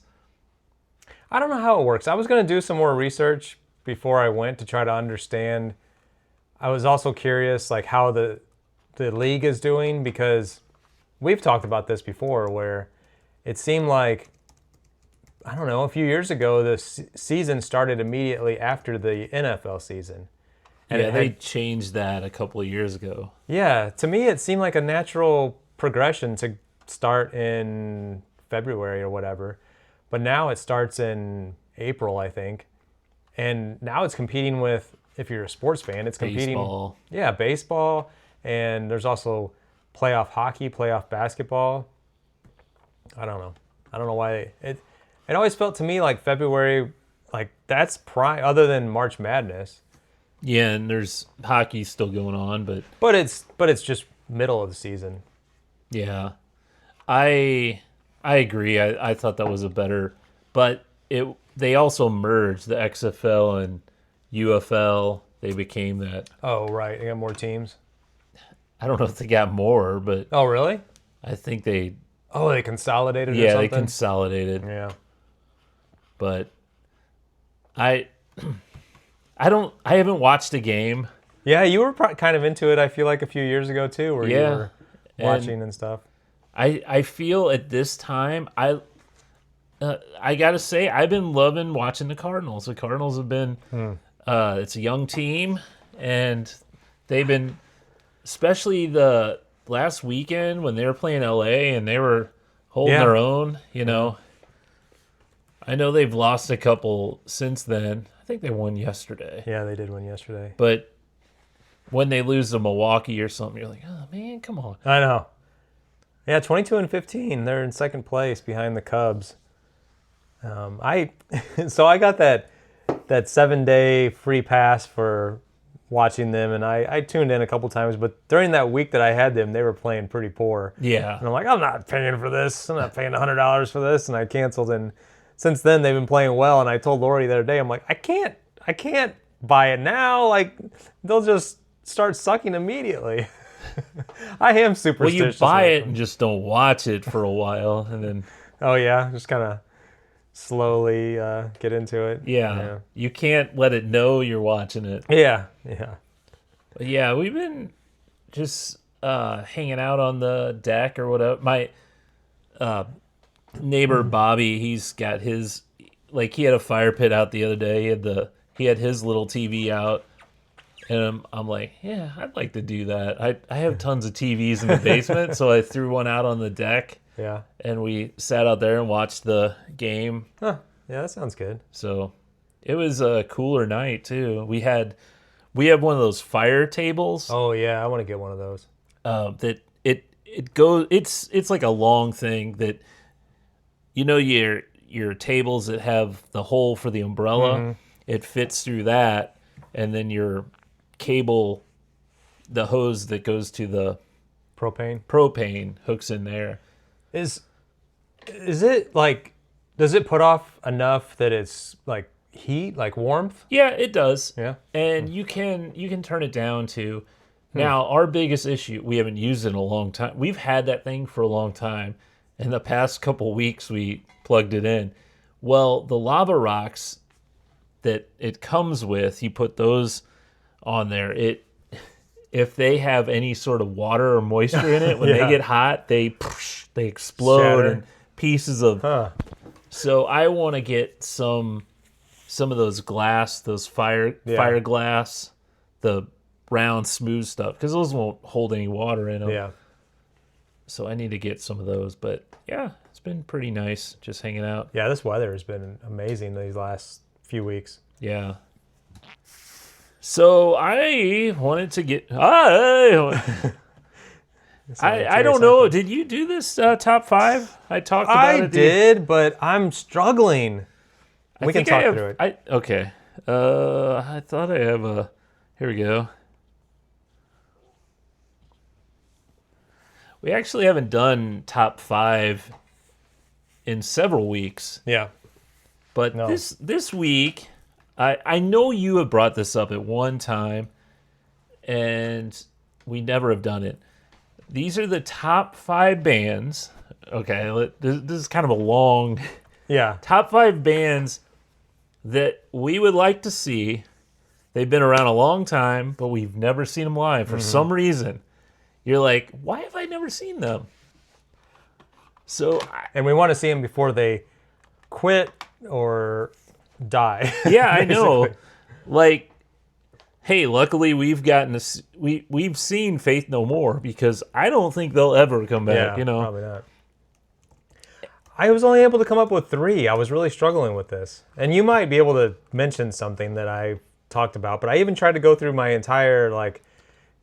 I don't know how it works. I was going to do some more research before I went to try to understand. I was also curious like how the league is doing, because we've talked about this before where it seemed like, I don't know, a few years ago the season started immediately after the NFL season. And they changed that a couple of years ago. Yeah, to me it seemed like a natural progression to start in February or whatever. But now it starts in April, I think. And now it's competing with, if you're a sports fan, it's competing. Baseball. Yeah, baseball. And there's also playoff hockey, playoff basketball. I don't know. I don't know why. It always felt to me like February, like that's prime, other than March Madness. Yeah, and there's hockey still going on, but it's just middle of the season. Yeah. I agree. I thought that was a better, but they also merged the XFL and UFL. They became that. Oh, right. They got more teams. I don't know if they got more, but oh, really? I think they. Oh, they consolidated. Yeah, or something? They consolidated. Yeah. But I haven't watched a game. Yeah, you were kind of into it. I feel like a few years ago too, where you were watching and stuff. I feel at this time I gotta say I've been loving watching the Cardinals. The Cardinals have been it's a young team, and they've been, especially the last weekend when they were playing LA and they were holding their own. You know, I know they've lost a couple since then. I think they won yesterday. Yeah, they did win yesterday. But when they lose to Milwaukee or something, you're like, oh man, come on. I know. Yeah, 22-15. They're in second place behind the Cubs. I got that 7-day free pass for watching them, and I tuned in a couple times, but during that week that I had them, they were playing pretty poor. Yeah. And I'm like, I'm not paying for this. I'm not paying $100 for this, and I canceled. And since then, they've been playing well. And I told Lori the other day, I'm like, I can't buy it now. Like, they'll just start sucking immediately. I am superstitious. Well, you buy it and just don't watch it for a while, and then. Oh yeah, just kind of slowly get into it. Yeah, you can't let it know you're watching it. Yeah. But yeah, we've been just hanging out on the deck or whatever. My neighbor Bobby, he's got his, like, he had a fire pit out the other day. He had his little TV out, and I'm like, yeah, I'd like to do that. I have tons of TVs in the basement, so I threw one out on the deck. Yeah. And we sat out there and watched the game. Huh. Yeah, that sounds good. So it was a cooler night too. We have one of those fire tables. Oh yeah, I want to get one of those. That it goes. It's like a long thing that, you know, your tables that have the hole for the umbrella. Mm-hmm. It fits through that, and then your cable, the hose that goes to the propane hooks in there. Is it like, does it put off enough that it's like heat, like warmth? Yeah, it does. Yeah. And you can turn it down to. Now, our biggest issue, we haven't used it in a long time. We've had that thing for a long time. In the past couple weeks, we plugged it in. Well, the lava rocks that it comes with, you put those on there. If they have any sort of water or moisture in it, when they get hot, they explode. Shatter. And pieces of. Huh. So I want to get some of those glass, those fire glass, the round smooth stuff, because those won't hold any water in them. Yeah. So I need to get some of those. But yeah, it's been pretty nice just hanging out. Yeah, this weather has been amazing these last few weeks. Yeah. So I wanted to get. I don't know. Did you do this top 5? I talked about it. I did, but I'm struggling. We can talk through it. Okay. I thought I have a. Here we go. We actually haven't done top 5 in several weeks. Yeah. But this week, I know you have brought this up at one time, and we never have done it. These are the top 5 bands. Okay, this is kind of a long... Yeah. Top 5 bands that we would like to see. They've been around a long time, but we've never seen them live for some reason. You're like, why have I never seen them? And we want to see them before they quit or die. Yeah, I know. Like, hey, luckily we've gotten this. We've seen Faith No More, because I don't think they'll ever come back. Yeah, probably not. I was only able to come up with 3. I was really struggling with this, and you might be able to mention something that I talked about. But I even tried to go through my entire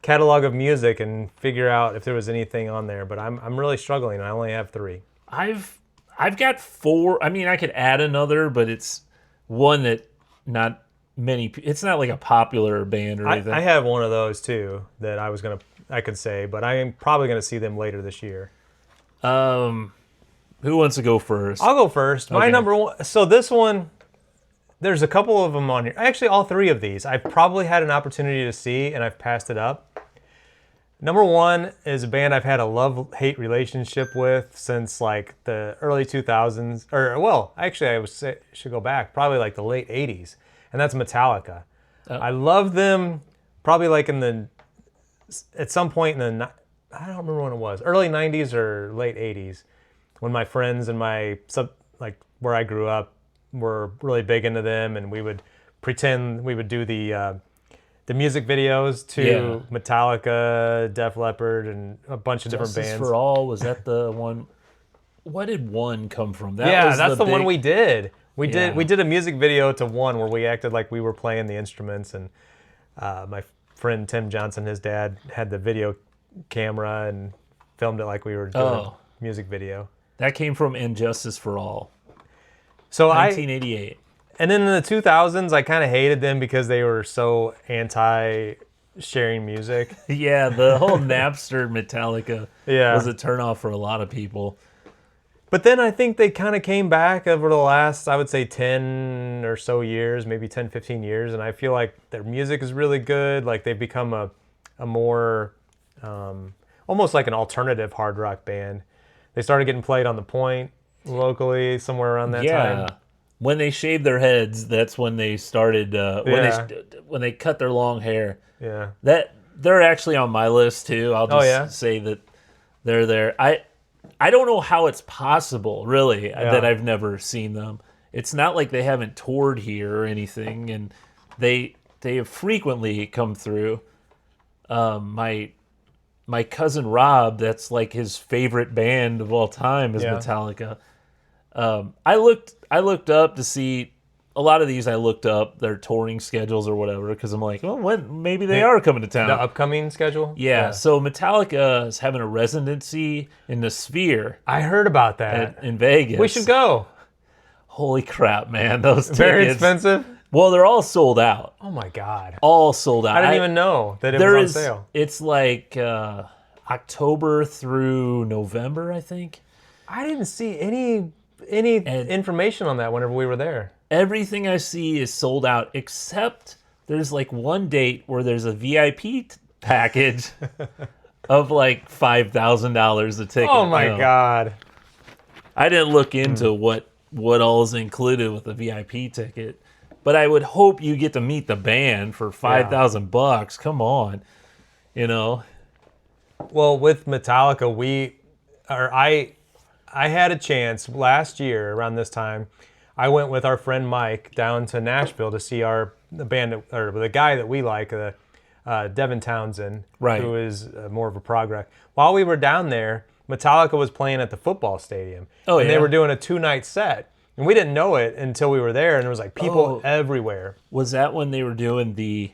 catalog of music and figure out if there was anything on there. But I'm really struggling. I only have 3. I've got 4. I mean, I could add another, but it's one that not many. It's not like a popular band or anything. I have one of those too that I could say, but I am probably gonna see them later this year. Who wants to go first? I'll go first. My number 1. So this one, there's a couple of them on here. Actually, all 3 of these I've probably had an opportunity to see, and I've passed it up. Number 1 is a band I've had a love-hate relationship with since the early 2000s, I should go back, probably the late 80s, and that's Metallica. Oh. I love them probably at some point in the, I don't remember when it was, early 90s or late 80s, when my friends and where I grew up were really big into them, and we would pretend we would do the music videos to Metallica, Def Leppard, and a bunch of different bands. Justice for All, was that the one? What did One come from? That's the one we did. We did a music video to One where we acted like we were playing the instruments, and my friend Tim Johnson, his dad, had the video camera and filmed it like we were doing a music video. That came from Justice for All. So 1988. And then in the 2000s, I kind of hated them because they were so anti-sharing music. Yeah, the whole Napster Metallica was a turnoff for a lot of people. But then I think they kind of came back over the last, I would say, 10 or so years, maybe 10, 15 years. And I feel like their music is really good. Like they've become a more, almost like an alternative hard rock band. They started getting played on the Point locally, somewhere around that time. When they shaved their heads, that's when they started. When they cut their long hair. Yeah. That they're actually on my list too. I'll just say that they're there. I don't know how it's possible, really, that I've never seen them. It's not like they haven't toured here or anything, and they have frequently come through. My cousin Rob, that's like his favorite band of all time is Metallica. I looked up to see a lot of these. I looked up their touring schedules or whatever because I'm like, well, maybe they are coming to town. The upcoming schedule? Yeah. So Metallica is having a residency in the Sphere. I heard about that in Vegas. We should go. Holy crap, man! Those tickets, very expensive. Well, they're all sold out. Oh my god! All sold out. I didn't even know that it was on sale. It's like October through November, I think. I didn't see any information on that whenever we were there. Everything I see is sold out, except there's like one date where there's a VIP package of like $5,000 a ticket. Oh my god! I didn't look into what all is included with a VIP ticket, but I would hope you get to meet the band for $5,000. Come on, Well, with Metallica, I had a chance last year around this time. I went with our friend Mike down to Nashville to see the guy that we like, Devin Townsend, who is more of a prog rock. While we were down there, Metallica was playing at the football stadium. And they were doing a 2-night set. And we didn't know it until we were there, and there was like people everywhere. Was that when they were doing the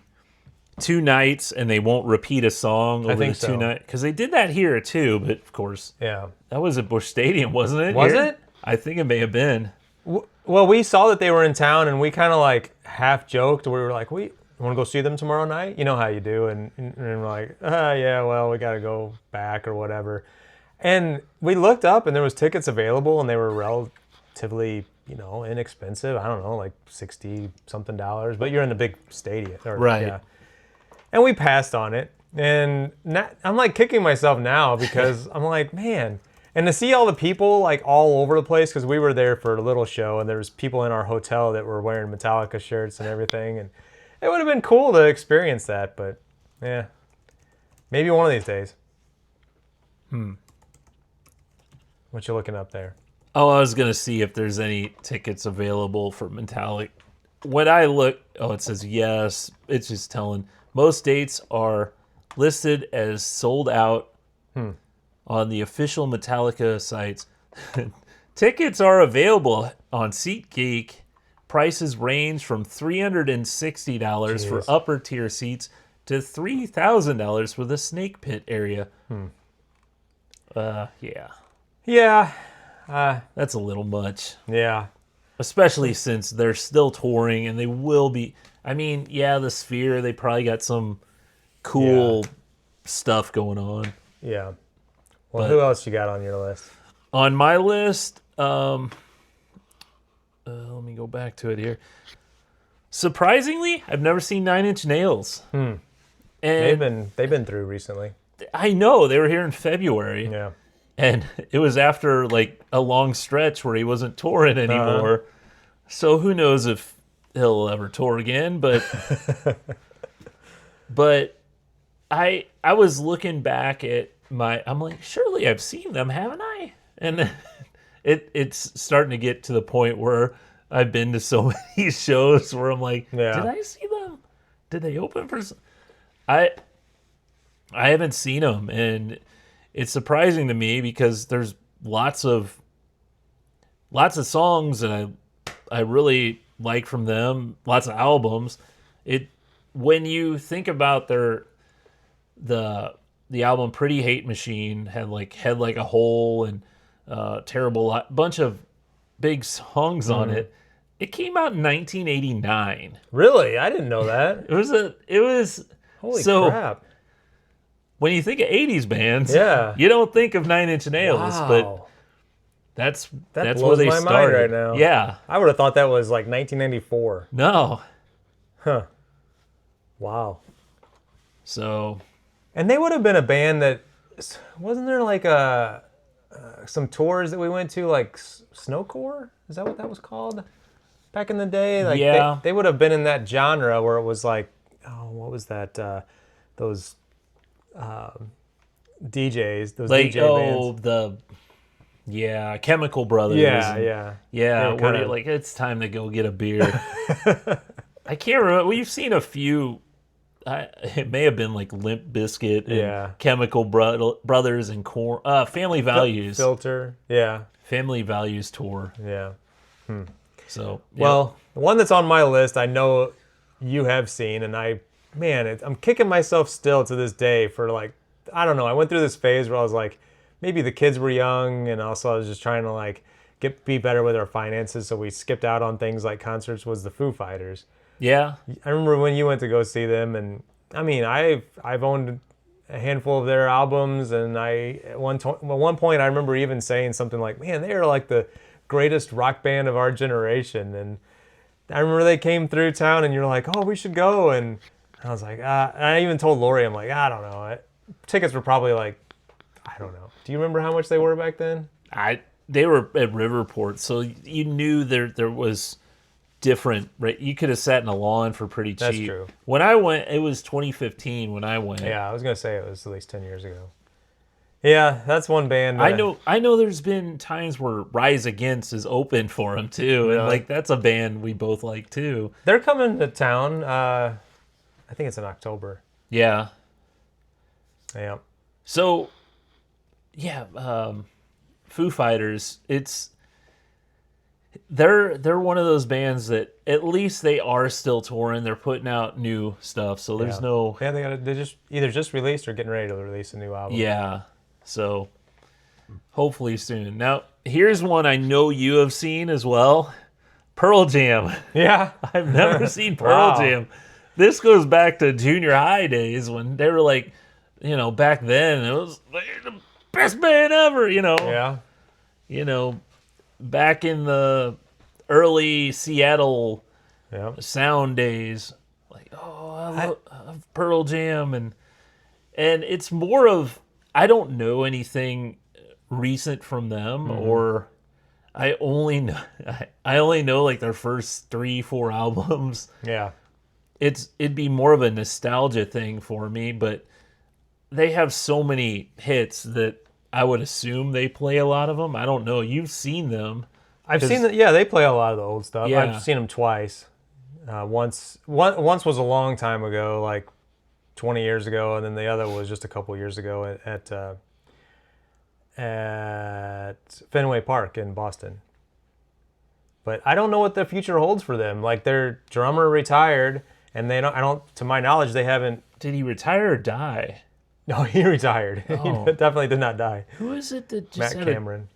2 nights and they won't repeat a song over the 2 nights? Because they did that here too, but of course. Yeah. That was at Busch Stadium, wasn't it? Was it? I think it may have been. Well, we saw that they were in town, and we kind of like half joked. We were like, we want to go see them tomorrow night? You know how you do. And we're like, yeah, well, we got to go back or whatever. And we looked up, and there was tickets available, and they were relatively, inexpensive. I don't know, like $60-something. But you're in the big stadium. Right. Yeah. And we passed on it. And I'm like kicking myself now because I'm like, man. And to see all the people like all over the place, because we were there for a little show and there was people in our hotel that were wearing Metallica shirts and everything. And it would have been cool to experience that. But yeah, maybe one of these days. What you looking up there? Oh, I was going to see if there's any tickets available for Metallica. When I look, it says yes. It's just telling. Most dates are listed as sold out on the official Metallica sites. Tickets are available on SeatGeek. Prices range from $360 for upper tier seats to $3,000 for the snake pit area. Yeah. That's a little much. Yeah. Especially since they're still touring and they will be. I mean, the Sphere, they probably got some cool stuff going on. Yeah. Well, who else you got on your list? On my list, let me go back to it here. Surprisingly, I've never seen 9 Inch Nails. And they've been through recently. I know. They were here in February. Yeah. And it was after like a long stretch where he wasn't touring anymore. So who knows if he'll ever tour again, but I was looking back at I'm like, surely I've seen them, haven't I? And it's starting to get to the point where I've been to so many shows where I'm like, did I see them? Did they open for I haven't seen them, and it's surprising to me because there's lots of songs that I really like from them, lots of albums. When you think about the album Pretty Hate Machine had like Head Like a Hole and Terrible bunch of big songs on it. It came out in 1989. Really? I didn't know that. It was Holy so crap. when you think of 80s bands, Yeah. you don't think of Nine Inch Nails, but Wow. that's That where blows they my mind started. right now. Yeah. I would have thought that was like 1994. No. Huh. Wow. So And they would have been a band that wasn't there like some tours that we went to, like Snowcore? Is that what that was called back in the day? Like yeah. they would have been in that genre where it was like, oh, what was that? Those DJs, those Like DJ bands. Chemical Brothers. Yeah, and, yeah. Yeah, were where kinda- you're like, it's time to go get a beer. I can't remember. We've seen a few. It may have been like Limp Bizkit and Yeah. Chemical Brothers and Family Values. Filter. Yeah, Family Values tour. yeah. So Well, the one that's on my list, I know you have seen, and I'm kicking myself still to this day for like, I don't know. I went through this phase where I was like, maybe the kids were young, and also I was just trying to like be better with our finances, so we skipped out on things like concerts. Was the Foo Fighters? yeah, I remember when you went to go see them, and I mean, I've owned a handful of their albums, and at one point I remember even saying something like, "Man, they are like the greatest rock band of our generation." And I remember they came through town, and you're like, "Oh, we should go." And I was like, and I even told Lori, I'm like, I don't know. Tickets were probably like, I don't know. Do you remember how much they were back then? they were at Riverport, so you knew there was different. Right, you could have sat in a lawn for pretty cheap. That's true. When I went, it was 2015. When I went, Yeah, I was gonna say it was at least 10 years ago. Yeah, that's one band. I know. There's been times where Rise Against is open for them too, and like that's a band we both like too. They're coming to town. I think it's in October. Yeah. Yeah. So, yeah, Foo Fighters. They're one of those bands that at least they are still touring. They're putting out new stuff, so there's no. Yeah, they just either just released or getting ready to release a new album. Yeah. So, hopefully soon. Now, here's one I know you have seen as well. Pearl Jam. Yeah. I've never seen Pearl Wow. Jam. This goes back to junior high days when they were like, back then it was like the best band ever, Yeah. Back in the early Seattle Yeah. sound days, like, I love Pearl Jam, and it's more of, I don't know anything recent from them, or I only know like their first 3-4 albums. Yeah. It'd be more of a nostalgia thing for me, but they have so many hits that I would assume they play a lot of them. I don't know. You've seen them. I've seen that. Yeah, they play a lot of the old stuff. Yeah. I've seen them twice. Once was a long time ago, like 20 years ago, and then the other was just a couple years ago at Fenway Park in Boston. But I don't know what the future holds for them. Like, their drummer retired, and to my knowledge, they haven't. Did he retire or die? No, he retired. Oh. He definitely did not die. Who is it that just Matt had Cameron.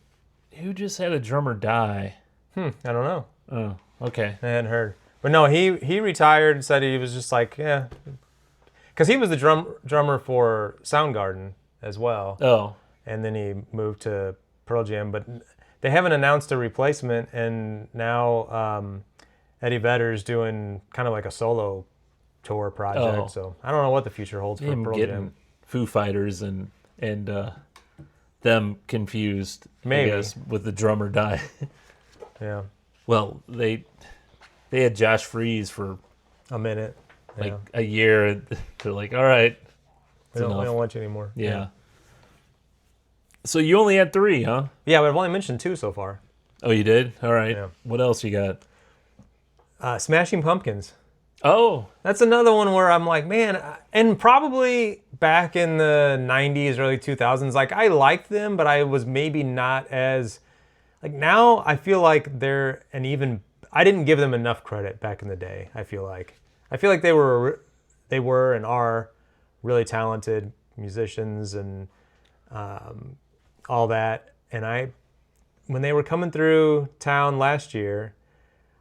who just had a drummer die? I don't know. Oh, okay. I hadn't heard. But no, he retired and said he was just like, yeah. Because he was the drummer for Soundgarden as well. Oh. And then he moved to Pearl Jam. But they haven't announced a replacement. And now Eddie Vedder's doing kind of like a solo tour project. Oh. So I don't know what the future holds for Him Pearl getting Jam. Foo Fighters and them confused, Maybe. I guess, with the drummer die. Yeah. Well, they had Josh Freese for A minute. like Yeah. a year, and they're like, all right, We don't want you anymore. yeah. So you only had 3, huh? Yeah, but I've only mentioned 2 so far. Oh, you did? All right. Yeah. What else you got? Smashing Pumpkins. Oh, That's another one where I'm like, man, and probably back in the 90s, early 2000s, like, I liked them, but I was maybe not as, like, now I feel like they're I didn't give them enough credit back in the day, I feel like. They were and are really talented musicians and all that. And when they were coming through town last year,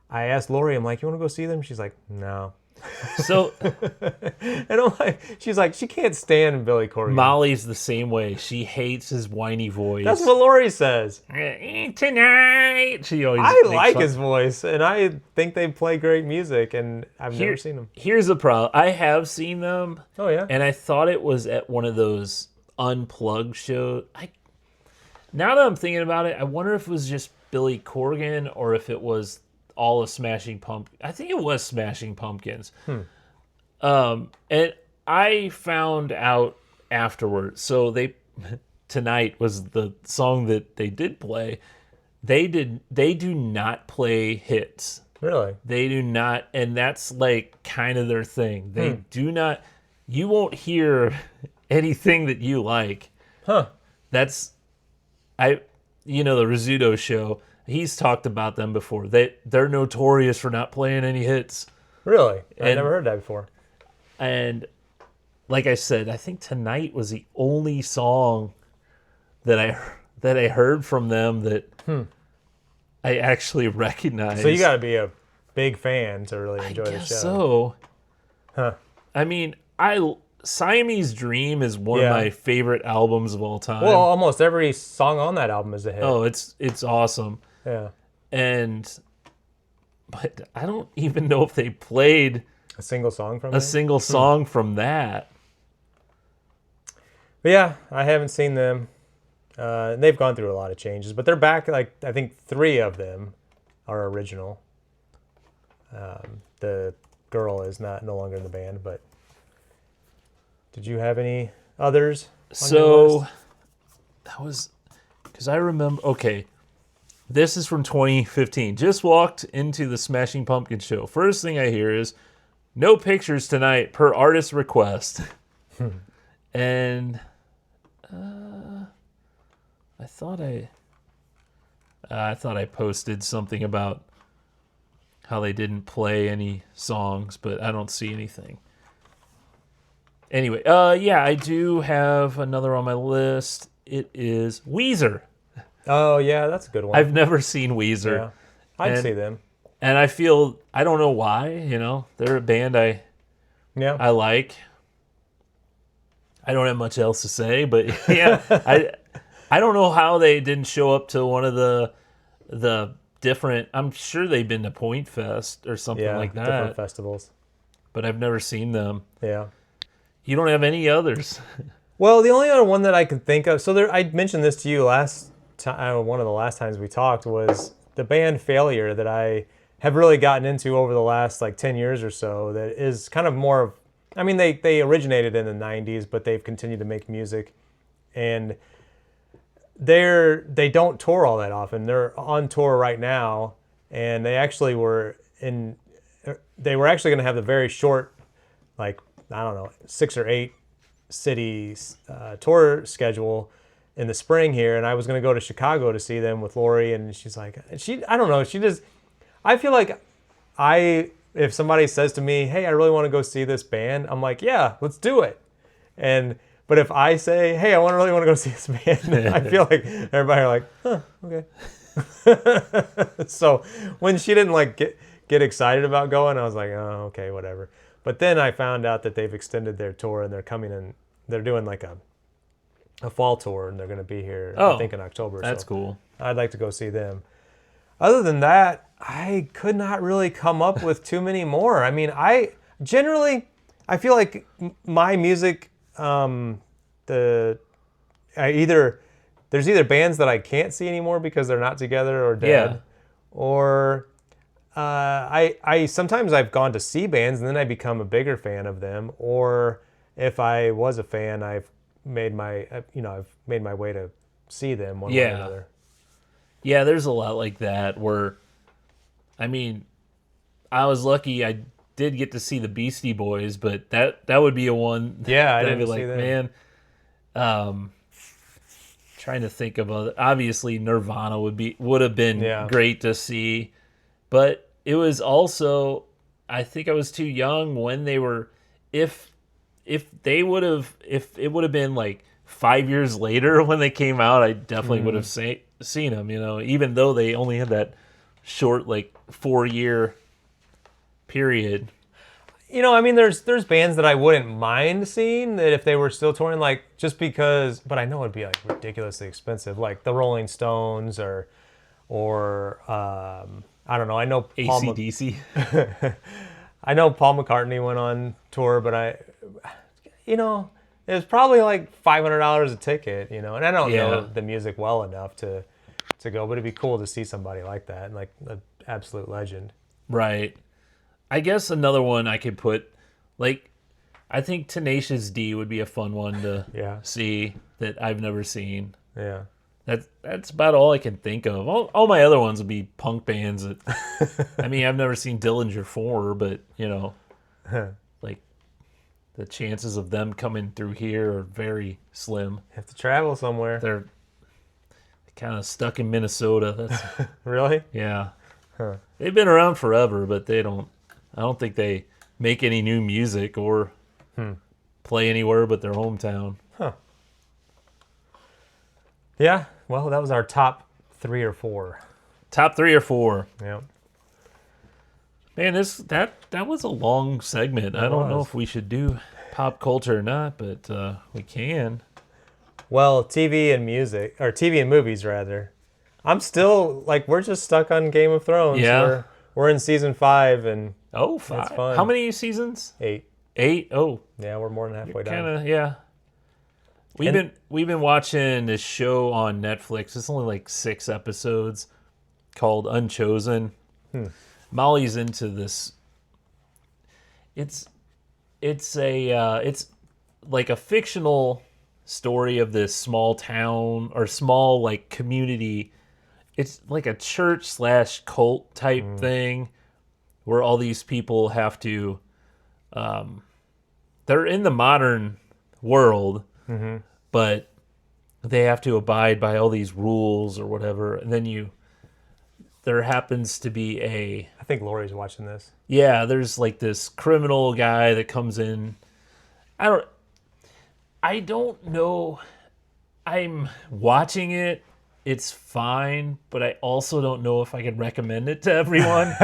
I asked Lori, I'm like, you want to go see them? She's like, no. So, and I'm like, she's like, she can't stand Billy Corgan. Molly's the same way. She hates his whiny voice. That's what Lori says. Tonight. She always. I like his voice, and I think they play great music, and I've never seen them. Here's the problem. I have seen them. Oh yeah. And I thought it was at one of those unplugged shows. Now that I'm thinking about it, I wonder if it was just Billy Corgan or if it was all of Smashing Pumpkins. I think it was Smashing Pumpkins. And I found out afterwards. So Tonight was the song that they did play. They do not play hits. Really? They do not, and that's like kind of their thing. They do not. You won't hear anything that you like. Huh. The Rizzuto show. He's talked about them before. They're notorious for not playing any hits. Really? I never heard that before. And like I said, I think Tonight was the only song that I heard from them that I actually recognized. So you got to be a big fan to really enjoy the show. I guess so. Huh. I mean, Siamese Dream is one of my favorite albums of all time. Well, almost every song on that album is a hit. Oh, it's awesome. Yeah. But I don't even know if they played a single song from from that. But yeah, I haven't seen them. They've gone through a lot of changes, but they're back. Like I think 3 of them are original. The girl is no longer in the band, but did you have any others? So that was because I remember. Okay, this is from 2015. Just walked into the Smashing Pumpkins show. First thing I hear is no pictures tonight per artist request, and I thought I posted something about how they didn't play any songs, but I don't see anything. Anyway, I do have another on my list. It is Weezer. Oh, yeah, that's a good one. I've never seen Weezer. Yeah, I'd see them. And I feel, I don't know why, they're a band I like. I don't have much else to say, but yeah, I don't know how they didn't show up to one of the different, I'm sure they've been to Point Fest or something like that. Different festivals. But I've never seen them. Yeah. You don't have any others? Well, the only other one that I could think of, so I mentioned this to you last time, one of the last times we talked, was the band Failure that I have really gotten into over the last 10 years or so, that is kind of more of, I mean, they originated in the 90s, but they've continued to make music, and they don't tour all that often. They're on tour right now, and they actually were actually going to have the very short, I don't know, 6 or 8 cities tour schedule in the spring here, and I was going to go to Chicago to see them with Lori, and she's like, I don't know, I feel like if somebody says to me, hey, I really want to go see this band, I'm like, yeah, let's do it. But if I say, hey, I really want to go see this band, I feel like everybody are like, huh, okay. So when she didn't get excited about going, I was like, oh, okay, whatever. But then I found out that they've extended their tour, and they're coming in, they're doing a fall tour, and they're going to be here, I think, in October. That's cool. I'd like to go see them. Other than that, I could not really come up with too many more. I mean, I feel like my music, there's either bands that I can't see anymore because they're not together or dead, or I sometimes I've gone to see bands and then I become a bigger fan of them, or if I was a fan, I've made my way to see them one way or another. Yeah, there's a lot like that where, I mean, I was lucky I did get to see the Beastie Boys, but that would be a one. Yeah, I that didn't I'd be see like, them. Man, trying to think of obviously Nirvana would have been great to see, but it was also, I think I was too young when they were. If it would have been 5 years later when they came out, I definitely would have seen them. Even though they only had that short, like 4-year period. You know, I mean, there's bands that I wouldn't mind seeing that if they were still touring, like just because. But I know it'd be like ridiculously expensive, like the Rolling Stones or I don't know. I know AC/DC. I know Paul McCartney went on tour, but it was probably like $500 a ticket, and I don't know the music well enough to go, but it'd be cool to see somebody like that, like an absolute legend. Right. I guess another one I could put, like, I think Tenacious D would be a fun one to see that I've never seen. Yeah. That's about all I can think of. All my other ones would be punk bands that, I mean, I've never seen Dillinger 4, but, like, the chances of them coming through here are very slim. You have to travel somewhere. They're kind of stuck in Minnesota. That's Really? Yeah. Huh. They've been around forever, but I don't think they make any new music or play anywhere but their hometown. Huh. Yeah. Well, that was our top 3 or 4. Top 3 or 4. Yeah. Man, that was a long segment. I don't know if we should do pop culture or not, but we can. Well, TV and movies, rather. I'm still, like, we're just stuck on Game of Thrones. Yeah. We're in season 5, and 5. It's fun. How many seasons? 8. 8? Oh. Yeah, we're more than halfway done. Kind of, yeah. We've been watching this show on Netflix. It's only like 6 episodes called Unchosen. Molly's into this. It's like a fictional story of this small town or small like community. It's like a church/cult type thing where all these people have to they're in the modern world, but they have to abide by all these rules or whatever. And then there happens to be I think Lori's watching this. Yeah, there's like this criminal guy that comes in. I don't know. I'm watching it. It's fine, but I also don't know if I could recommend it to everyone.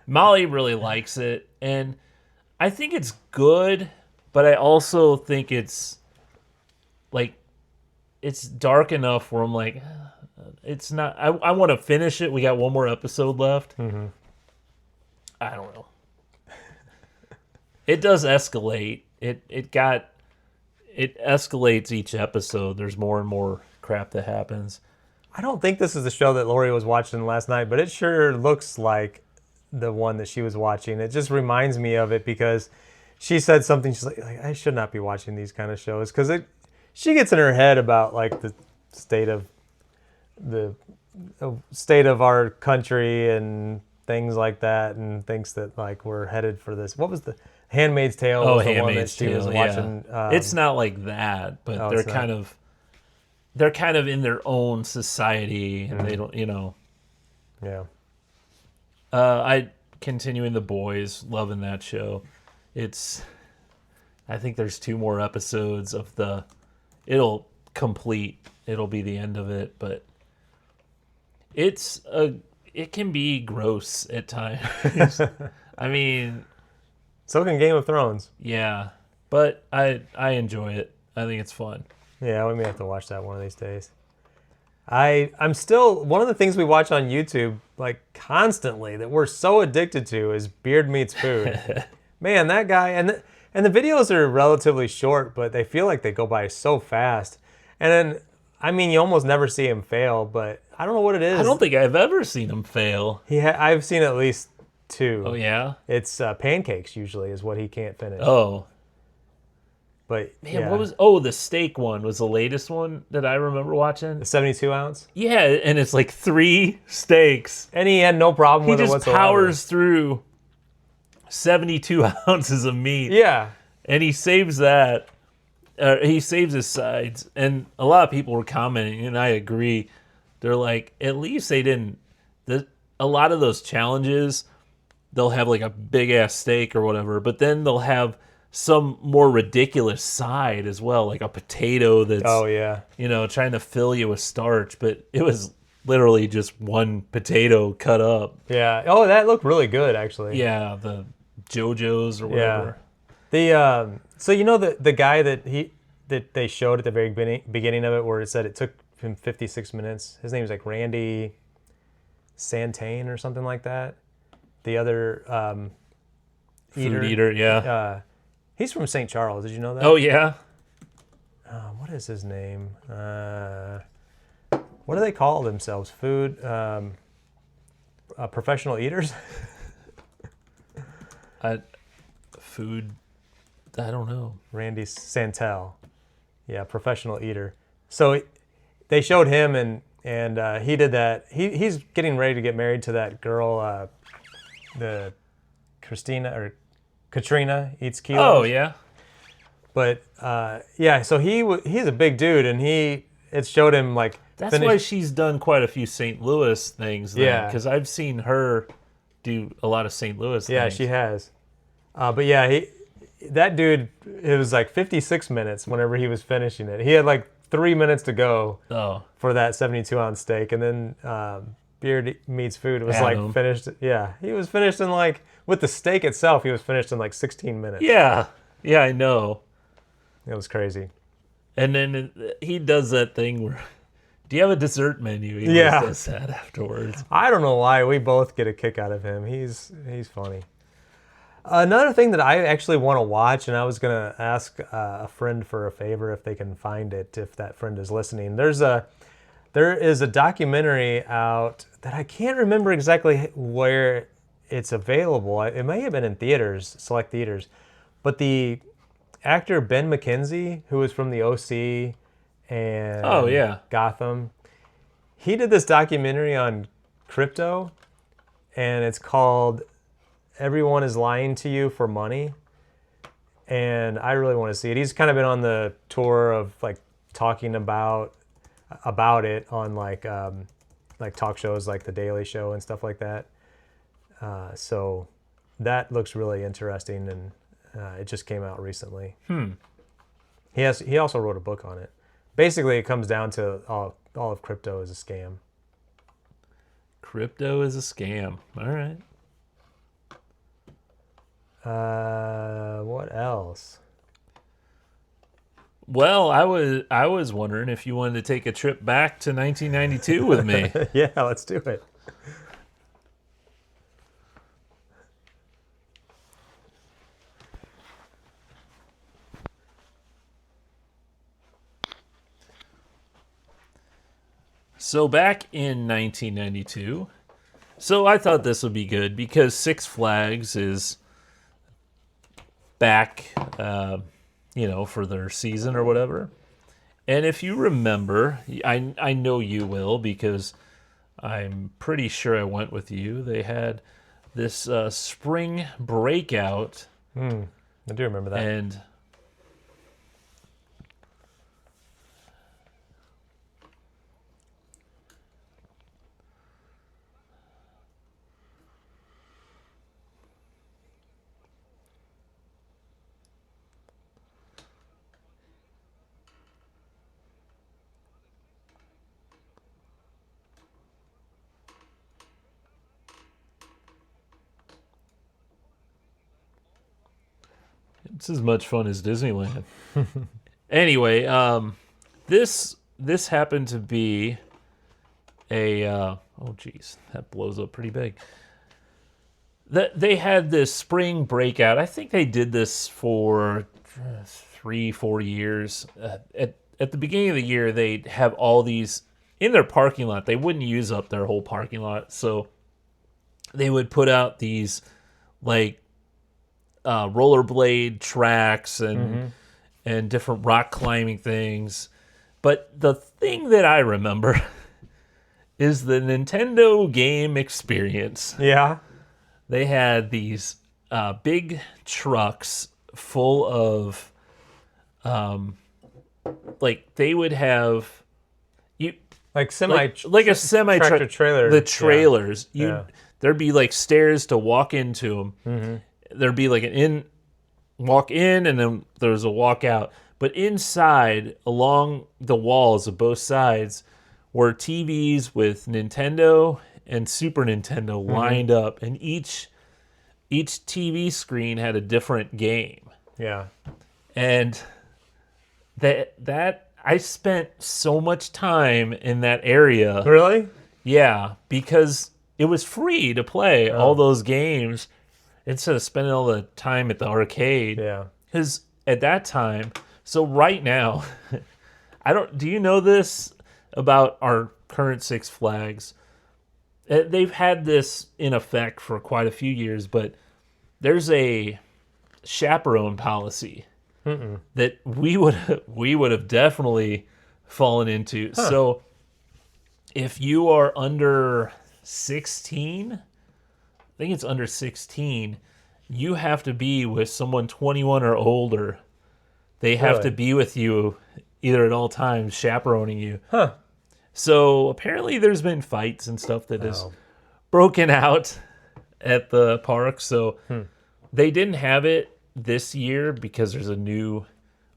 Molly really likes it, and I think it's good, but I also think it's like it's dark enough where I'm like, it's not. I want to finish it. We got one more episode left. I don't know. It does escalate. It escalates each episode. There's more and more crap that happens. I don't think this is the show that Lori was watching last night, but it sure looks like the one that she was watching. It just reminds me of it because she said something. She's like, I should not be watching these kind of shows because she gets in her head about like the state of our country and things like that, and thinks that like we're headed for this. What was the Handmaid's Tale? Oh, was the one that Handmaid's she Tale, was watching. Yeah. It's not like that, but they're kind of in their own society, and they don't, Yeah. I continuing The Boys, loving that show. I think there's 2 more episodes of it'll be the end of it, but it can be gross at times. I mean, so can Game of Thrones. Yeah, but I enjoy it. I think it's fun. Yeah, we may have to watch that one of these days. I'm still, one of the things we watch on YouTube like constantly that we're so addicted to is Beard Meets Food. Man, that guy, and the videos are relatively short, but they feel like they go by so fast. And then, I mean, you almost never see him fail, but I don't know what it is. I don't think I've ever seen him fail. I've seen at least 2. Oh, yeah? It's pancakes usually is what he can't finish. Oh. But man, what was the steak one was the latest one that I remember watching? The 72 ounce? Yeah, and it's like 3 steaks. And he had no problem with it whatsoever. He just powers through 72 ounces of meat. Yeah. And he saves that. He saves his sides. And a lot of people were commenting, and I agree. They're like, at least they didn't. A lot of those challenges, they'll have like a big ass steak or whatever, but then they'll have some more ridiculous side as well, like a potato that's trying to fill you with starch. But it was literally just one potato cut up. Yeah. Oh, that looked really good, actually. Yeah, the JoJo's or whatever. Yeah. So the guy that they showed at the very beginning of it, where it said it took him 56 minutes. His name is like Randy Santain or something like that. The other Food eater, yeah. He's from St. Charles. Did you know that? Oh yeah. What is his name? What do they call themselves? Professional eaters? Food. I don't know. Randy Santel. Yeah, professional eater. So they showed him, and he did that. He's getting ready to get married to that girl, the Katrina eats kilos. Oh yeah. But yeah, so he's a big dude, and it showed him like. That's why she's done quite a few St. Louis things. Yeah, because I've seen her do a lot of St. Louis things. Yeah, she has. But yeah, that dude, it was like 56 minutes whenever he was finishing it. He had like 3 minutes to go for that 72-ounce steak, and then Beard Meats Food was finished. Yeah, he was finished in like, with the steak itself, he was finished in like 16 minutes. Yeah, I know. It was crazy. And then he does that thing where, do you have a dessert menu? He does that afterwards. I don't know why. We both get a kick out of him. He's funny. Another thing that I actually want to watch, and I was going to ask a friend for a favor if they can find it, if that friend is listening. There is a documentary out that I can't remember exactly where it's available. It may have been in theaters, select theaters. But the actor Ben McKenzie, who was from the OC and Gotham, he did this documentary on crypto, and it's called Everyone is Lying to You for Money. And I really want to see it. He's kind of been on the tour of like talking about it on like talk shows like The Daily Show and stuff like that. So that looks really interesting, and it just came out recently. He also wrote a book on it. Basically, it comes down to all of crypto is a scam. Crypto is a scam. All right. What else? Well, I was wondering if you wanted to take a trip back to 1992 with me. Yeah, let's do it. So back in 1992, so I thought this would be good because Six Flags is back, for their season or whatever. And if you remember, I know you will because I'm pretty sure I went with you. They had this spring breakout. I do remember that. And it's as much fun as Disneyland. Anyway, this happened to be a oh geez, that blows up pretty big. They had this spring breakout. I think they did this for 3-4 years. At the beginning of the year, they'd have all these in their parking lot. They wouldn't use up their whole parking lot, so they would put out these like rollerblade tracks and different rock climbing things. But the thing that I remember is the Nintendo game experience. Yeah. They had these big trucks full of, they would have like a semi tractor trailer. The trailers, there'd be like stairs to walk into them. There'd be like walk in, and then there's a walk out. But inside, along the walls of both sides, were TVs with Nintendo and Super Nintendo lined up, and each TV screen had a different game. Yeah. And that I spent so much time in that area. Really? Yeah, because it was free to play all those games instead of spending all the time at the arcade. Yeah. Because at that time, so right now, do you know this about our current Six Flags? They've had this in effect for quite a few years, but there's a chaperone policy that we would have definitely fallen into. Huh. So if you are under 16, I think it's under 16, you have to be with someone 21 or older. They have to be with you either at all times, chaperoning you. Huh. So apparently there's been fights and stuff that has broken out at the park. So they didn't have it this year because there's a new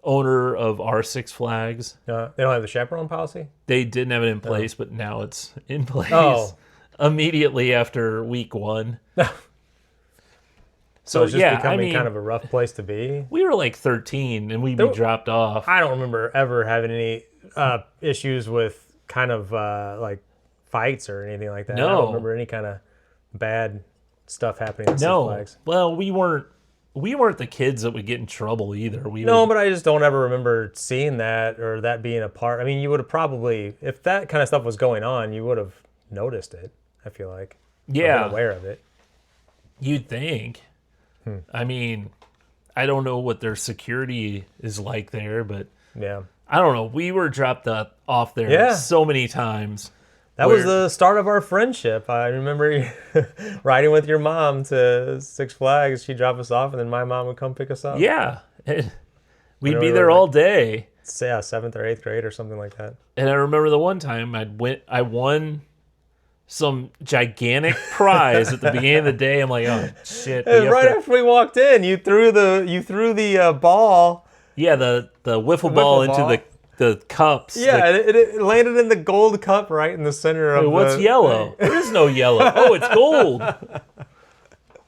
owner of our Six Flags. They don't have the chaperone policy? They didn't have it in place, but now it's in place immediately after week 1. So it's just becoming kind of a rough place to be? We were like 13 and we'd be dropped off. I don't remember ever having any issues with kind of like fights or anything like that. No. I don't remember any kind of bad stuff happening at Six Flags. Well, we weren't the kids that would get in trouble either. But I just don't ever remember seeing that or that being a part. I mean, you would have probably, if that kind of stuff was going on, you would have noticed it, I feel like. Yeah. Or been aware of it. You'd think. I mean, I don't know what their security is like there, but yeah, I don't know. We were dropped off there so many times. That was the start of our friendship. I remember riding with your mom to Six Flags. She'd drop us off, and then my mom would come pick us up. Yeah. We'd be there all day. Yeah, 7th or 8th grade or something like that. And I remember the one time I won some gigantic prize at the beginning of the day. I'm like, oh shit! Right after we walked in, you threw the ball. Yeah, the wiffle ball into the cups. Yeah, it landed in the gold cup right in the center of. What's yellow? There is no yellow. Oh, it's gold.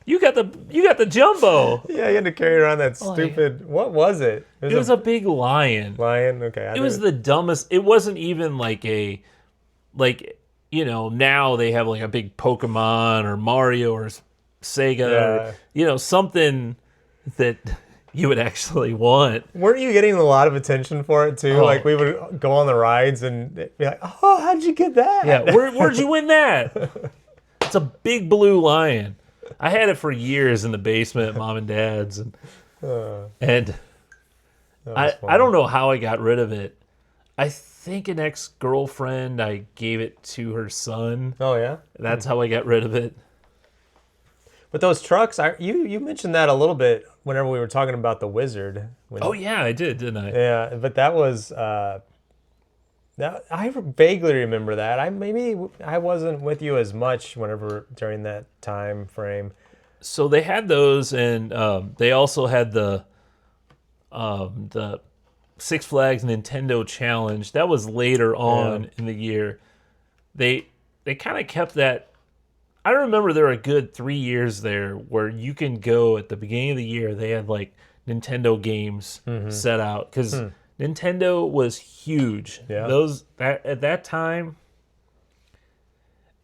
You got the jumbo. Yeah, you had to carry around that stupid. What was it? It was a big lion. Lion. Okay. It was the dumbest. It wasn't even now they have like a big Pokemon or Mario or Sega or something that you would actually want. Weren't you getting a lot of attention for it too? Like we would go on the rides and be like, "Oh, how'd you get that?" Yeah, where'd you win that? It's a big blue lion. I had it for years in the basement at Mom and Dad's, and I don't know how I got rid of it. I think an ex-girlfriend, I gave it to her son. Oh yeah, that's how I got rid of it. But those trucks, you mentioned that a little bit whenever we were talking about the Wizard. Yeah, I did, didn't I? Yeah, but that was I vaguely remember that. I wasn't with you as much whenever during that time frame. So they had those, and they also had the Six Flags Nintendo Challenge. That was later on in the year. They kind of kept that. I remember there were a good 3 years there where you can go at the beginning of the year. They had like Nintendo games set out because Nintendo was huge. Yeah. At that time,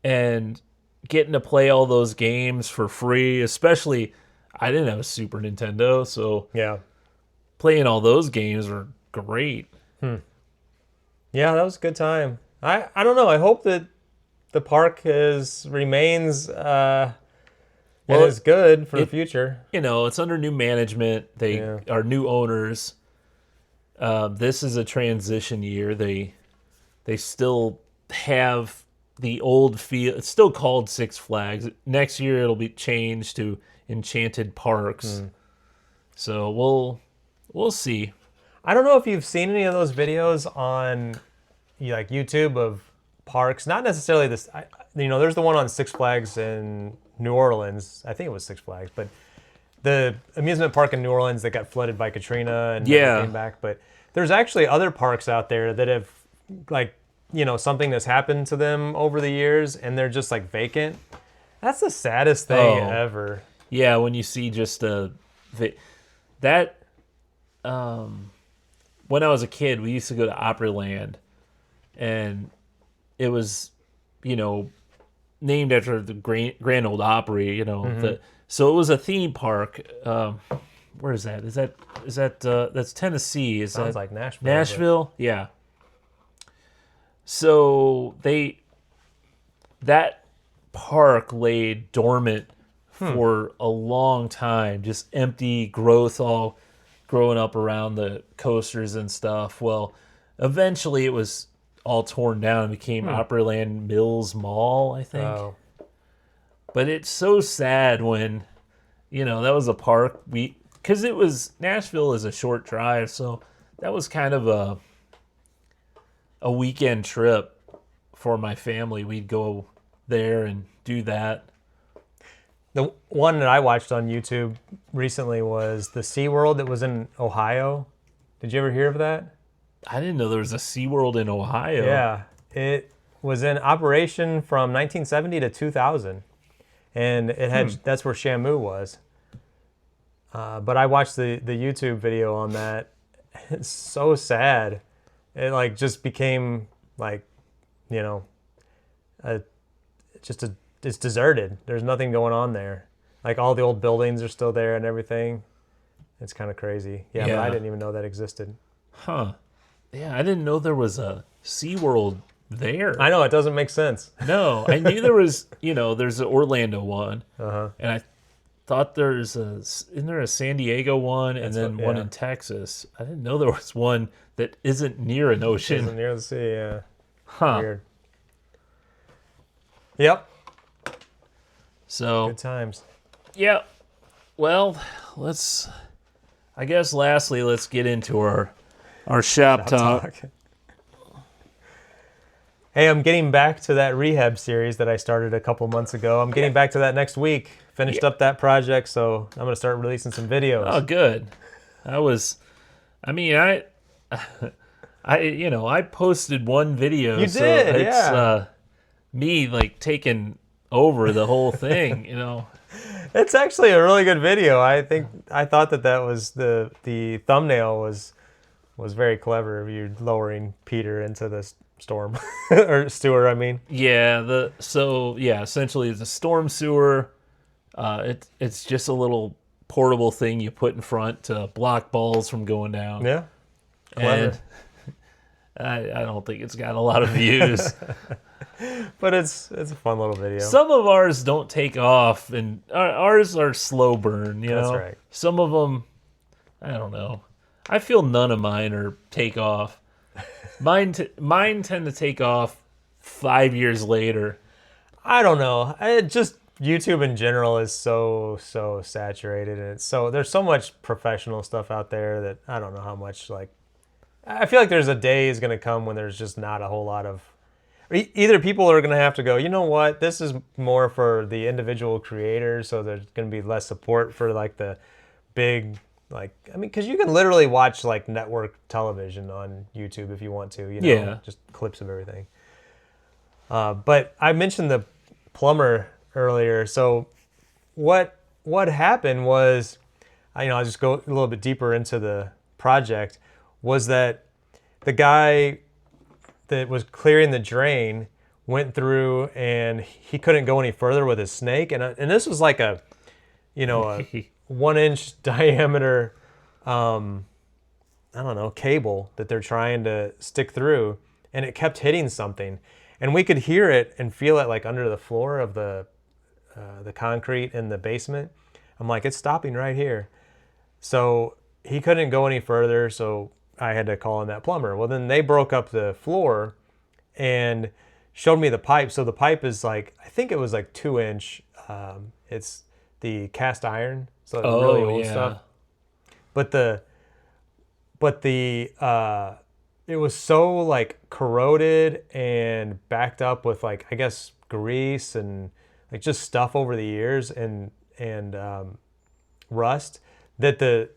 and getting to play all those games for free, especially I didn't have a Super Nintendo, so playing all those games were great. Yeah, that was a good time. I don't know. I hope that the park remains is good for the future. It's under new management. They are new owners. This is a transition year. They still have the old feel. It's still called Six Flags. Next year it'll be changed to Enchanted Parks. So we'll see. I don't know if you've seen any of those videos on like YouTube of parks. Not necessarily this. There's the one on Six Flags in New Orleans. I think it was Six Flags, but the amusement park in New Orleans that got flooded by Katrina and never came back. But there's actually other parks out there that have like something that's happened to them over the years and they're just like vacant. That's the saddest thing ever. Yeah, when you see just that. When I was a kid, we used to go to Opryland, and it was, named after the Grand Ole Opry. So it was a theme park. Where is that? Is that that's Tennessee? Sounds like Nashville. Nashville, yeah. So that park lay dormant for a long time, just empty growth all growing up around the coasters and stuff. Well, eventually it was all torn down and became Opryland Mills Mall, I think. Oh. But it's so sad when, that was a park because Nashville is a short drive, so that was kind of a weekend trip for my family. We'd go there and do that. The one that I watched on YouTube recently was the SeaWorld that was in Ohio. Did you ever hear of that? I didn't know there was a SeaWorld in Ohio. Yeah. It was in operation from 1970 to 2000. And it had that's where Shamu was. But I watched the YouTube video on that. It's so sad. It just became it's deserted. There's nothing going on there. All the old buildings are still there and everything. It's kind of crazy. Yeah, but I didn't even know that existed. Huh. Yeah, I didn't know there was a SeaWorld there. I know, it doesn't make sense. No, I knew there was, there's an Orlando one. Uh-huh. And I thought isn't there a San Diego one and then one in Texas? I didn't know there was one that isn't near an ocean. Isn't near the sea, yeah. Huh. Weird. Yep. So good times. Yeah. Well, I guess lastly, let's get into our shop talk. Hey, I'm getting back to that rehab series that I started a couple months ago. I'm getting back to that next week. Finished up that project, so I'm going to start releasing some videos. Oh, good. I posted one video. You did, it's me taking over the whole thing, It's actually a really good video. I thought that was the thumbnail was very clever of you lowering Peter into the storm or sewer, I mean. Yeah, essentially the storm sewer. It's just a little portable thing you put in front to block balls from going down. Yeah. Clever. And I don't think it's got a lot of views. But it's a fun little video. Some of ours don't take off, and ours are slow burn, That's right. Some of them, I don't know. I feel none of mine are take off. Mine tend to take off 5 years later. I don't know. Just YouTube in general is so saturated, and there's so much professional stuff out there that I don't know how much I feel like there's a day is going to come when there's just not a whole lot of. Either people are going to have to go, you know what, this is more for the individual creators, so there's going to be less support for the big, because you can literally watch network television on YouTube if you want to, just clips of everything. But I mentioned the plumber earlier, so what happened was, I'll just go a little bit deeper into the project, was that the guy that was clearing the drain went through and he couldn't go any further with his snake, and this was a 1-inch diameter cable that they're trying to stick through, and it kept hitting something, and we could hear it and feel it under the floor of the concrete in the basement. I'm like, it's stopping right here. So he couldn't go any further, so I had to call in that plumber. Well, then they broke up the floor and showed me the pipe. So the pipe is I think it was 2-inch. It's the cast iron, so really old stuff. But it was so corroded and backed up with I guess grease and just stuff over the years and rust that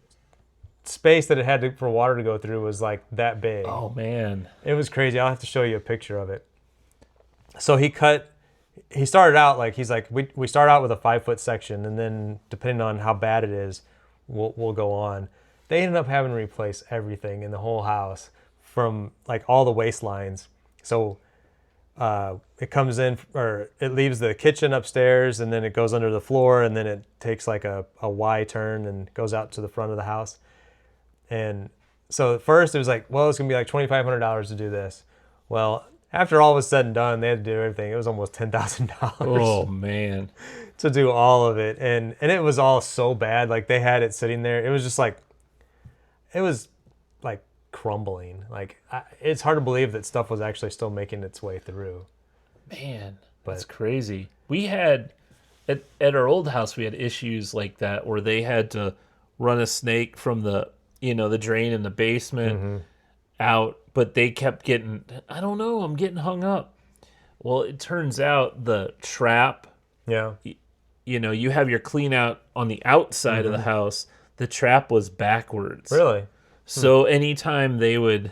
space that it had for water to go through was like that big. Oh man, it was crazy. I'll have to show you a picture of it. So he started out like, he's like, we start out with a 5-foot section, and then depending on how bad it is, we'll go on. They ended up having to replace everything in the whole house, from like all the waste lines. So it comes in, or it leaves the kitchen upstairs, and then it goes under the floor, and then it takes like a Y turn and goes out to the front of the house. And so at first it was like, well, it's gonna be like $2,500 to do this. Well, after all was said and done, they had to do everything. It was almost $10,000. Oh man, to do all of it, and it was all so bad. Like, they had it sitting there. It was just like, it was like crumbling. Like, it's hard to believe that stuff was actually still making its way through. Man, that's crazy. We had at our old house, we had issues like that where they had to run a snake from the the drain in the basement out, but they kept getting, I don't know, I'm getting hung up. Well, it turns out the trap, you have your clean out on the outside of the house. The trap was backwards. Really? So anytime they would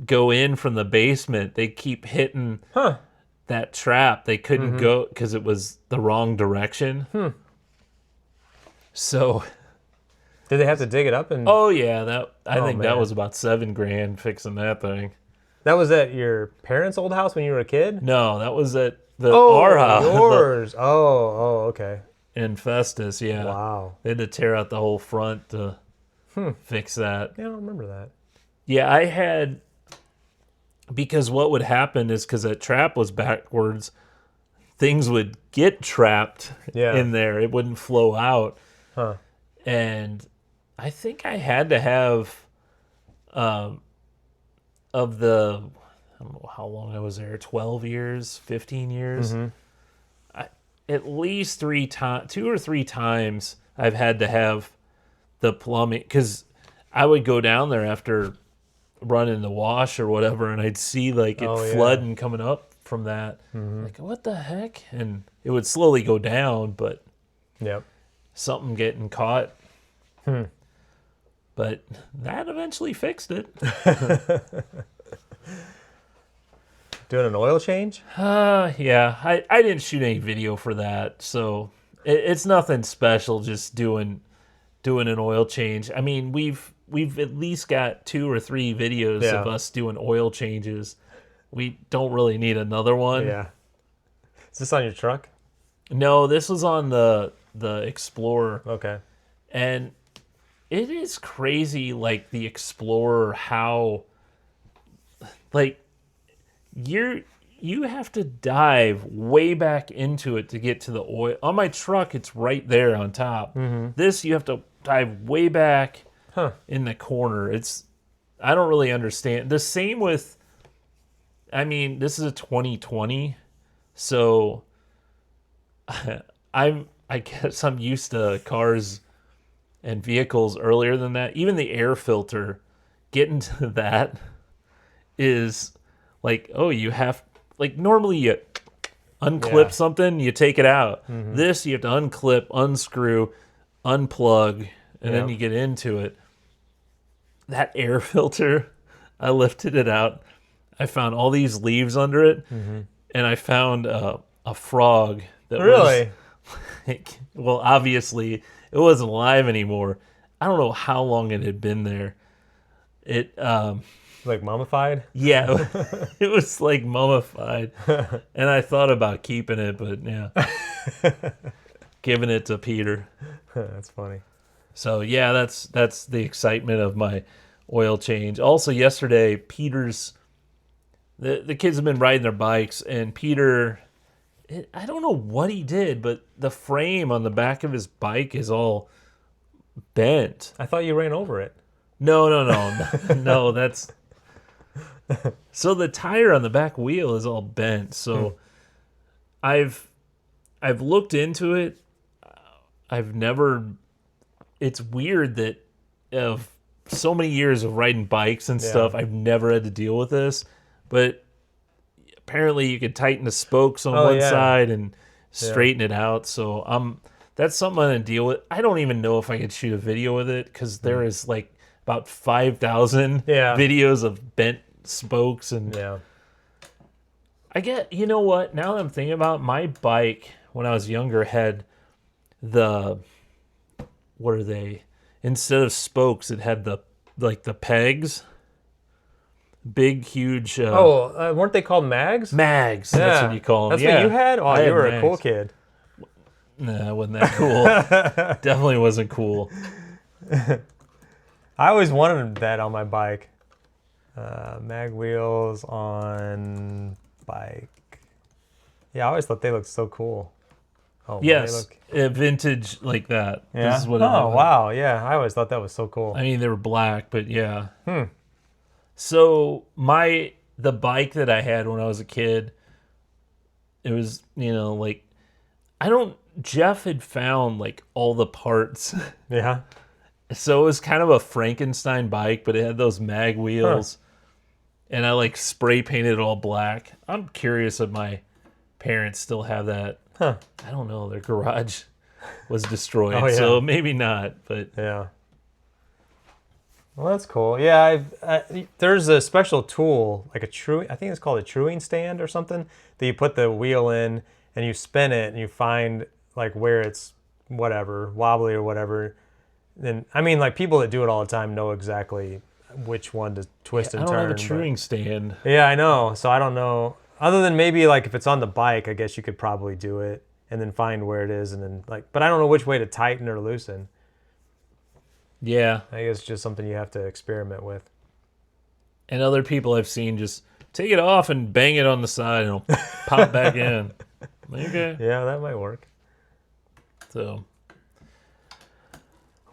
go in from the basement, they keep hitting that trap. They couldn't go because it was the wrong direction. So did they have to dig it up? And oh yeah, I think that was about $7,000 fixing that thing. That was at your parents' old house when you were a kid? No, that was at our house. Yours. Okay. In Festus, yeah. Wow. They had to tear out the whole front to fix that. Yeah, I don't remember that. Yeah, because what would happen is, because that trap was backwards, things would get trapped in there. It wouldn't flow out. And I think I had to have, I don't know how long I was there, 12 years, 15 years. At least 2 or 3 times I've had to have the plumbing, because I would go down there after running the wash or whatever, and I'd see like it flooding coming up from that. Like, what the heck? And it would slowly go down, but something getting caught. But that eventually fixed it. Doing an oil change? Yeah. I didn't shoot any video for that, so it's nothing special. Just doing an oil change. I mean, we've at least got 2 or 3 videos of us doing oil changes. We don't really need another one. Yeah. Is this on your truck? No, this was on the Explorer. Okay. And it is crazy, like the Explorer, how like you have to dive way back into it to get to the oil. On my truck, it's right there on top. This, you have to dive way back in the corner. I don't really understand. The same with, I mean, this is a 2020, so I guess I'm used to cars and vehicles earlier than that. Even the air filter, getting to that is like, oh, you have, like, normally you unclip something, you take it out. This, you have to unclip, unscrew, unplug, and then you get into it. That air filter, I lifted it out. I found all these leaves under it, and I found a frog that was, like, well, obviously it wasn't alive anymore. I don't know how long it had been there. It like mummified? Yeah, it was like mummified, and I thought about keeping it, but giving it to Peter. That's funny. So yeah, that's the excitement of my oil change. Also, yesterday, Peter's the kids have been riding their bikes, and Peter, I don't know what he did, but the frame on the back of his bike is all bent. I thought you ran over it. No, no, that's. So the tire on the back wheel is all bent. So I've looked into it. I've never. It's weird that of so many years of riding bikes and stuff, I've never had to deal with this. But apparently, you could tighten the spokes on one side and straighten it out. So that's something I'm gonna deal with. I don't even know if I could shoot a video with it because there is like about 5,000 videos of bent spokes and. Yeah. You know what? Now that I'm thinking about it, my bike when I was younger had what are they? Instead of spokes, it had the pegs. Big, huge. Weren't they called mags? Mags. Yeah. That's what you call them. That's what you had? Oh, you were a cool kid. Nah, I wasn't that cool. Definitely wasn't cool. I always wanted that on my bike. Mag wheels on bike. Yeah, I always thought they looked so cool. Oh, yes, vintage like that. Yeah. This is what wow. Yeah, I always thought that was so cool. I mean, they were black, but yeah. So the bike that I had when I was a kid, it was like Jeff had found like all the parts. Yeah. So it was kind of a Frankenstein bike, but it had those mag wheels. And I like spray painted it all black. I'm curious if my parents still have that. I don't know. Their garage was destroyed, so maybe not. But yeah. Well, that's cool. Yeah, there's a special tool, like I think it's called a truing stand or something, that you put the wheel in and you spin it and you find like where it's whatever, wobbly or whatever. And I mean, like people that do it all the time know exactly which one to twist and turn. I don't have a truing stand. Yeah, I know. So I don't know. Other than maybe like if it's on the bike, I guess you could probably do it and then find where it is and then but I don't know which way to tighten or loosen. Yeah. I guess it's just something you have to experiment with. And other people I've seen just take it off and bang it on the side and it'll pop back in. Okay. Yeah, that might work. So,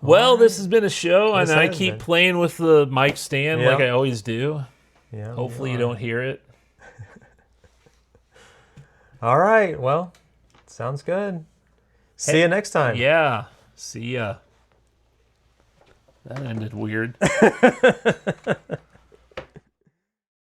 well, this has been a show, and I keep playing with the mic stand like I always do. Yeah. Hopefully you don't hear it. All right. Well, sounds good. See you next time. Yeah. See ya. That ended weird.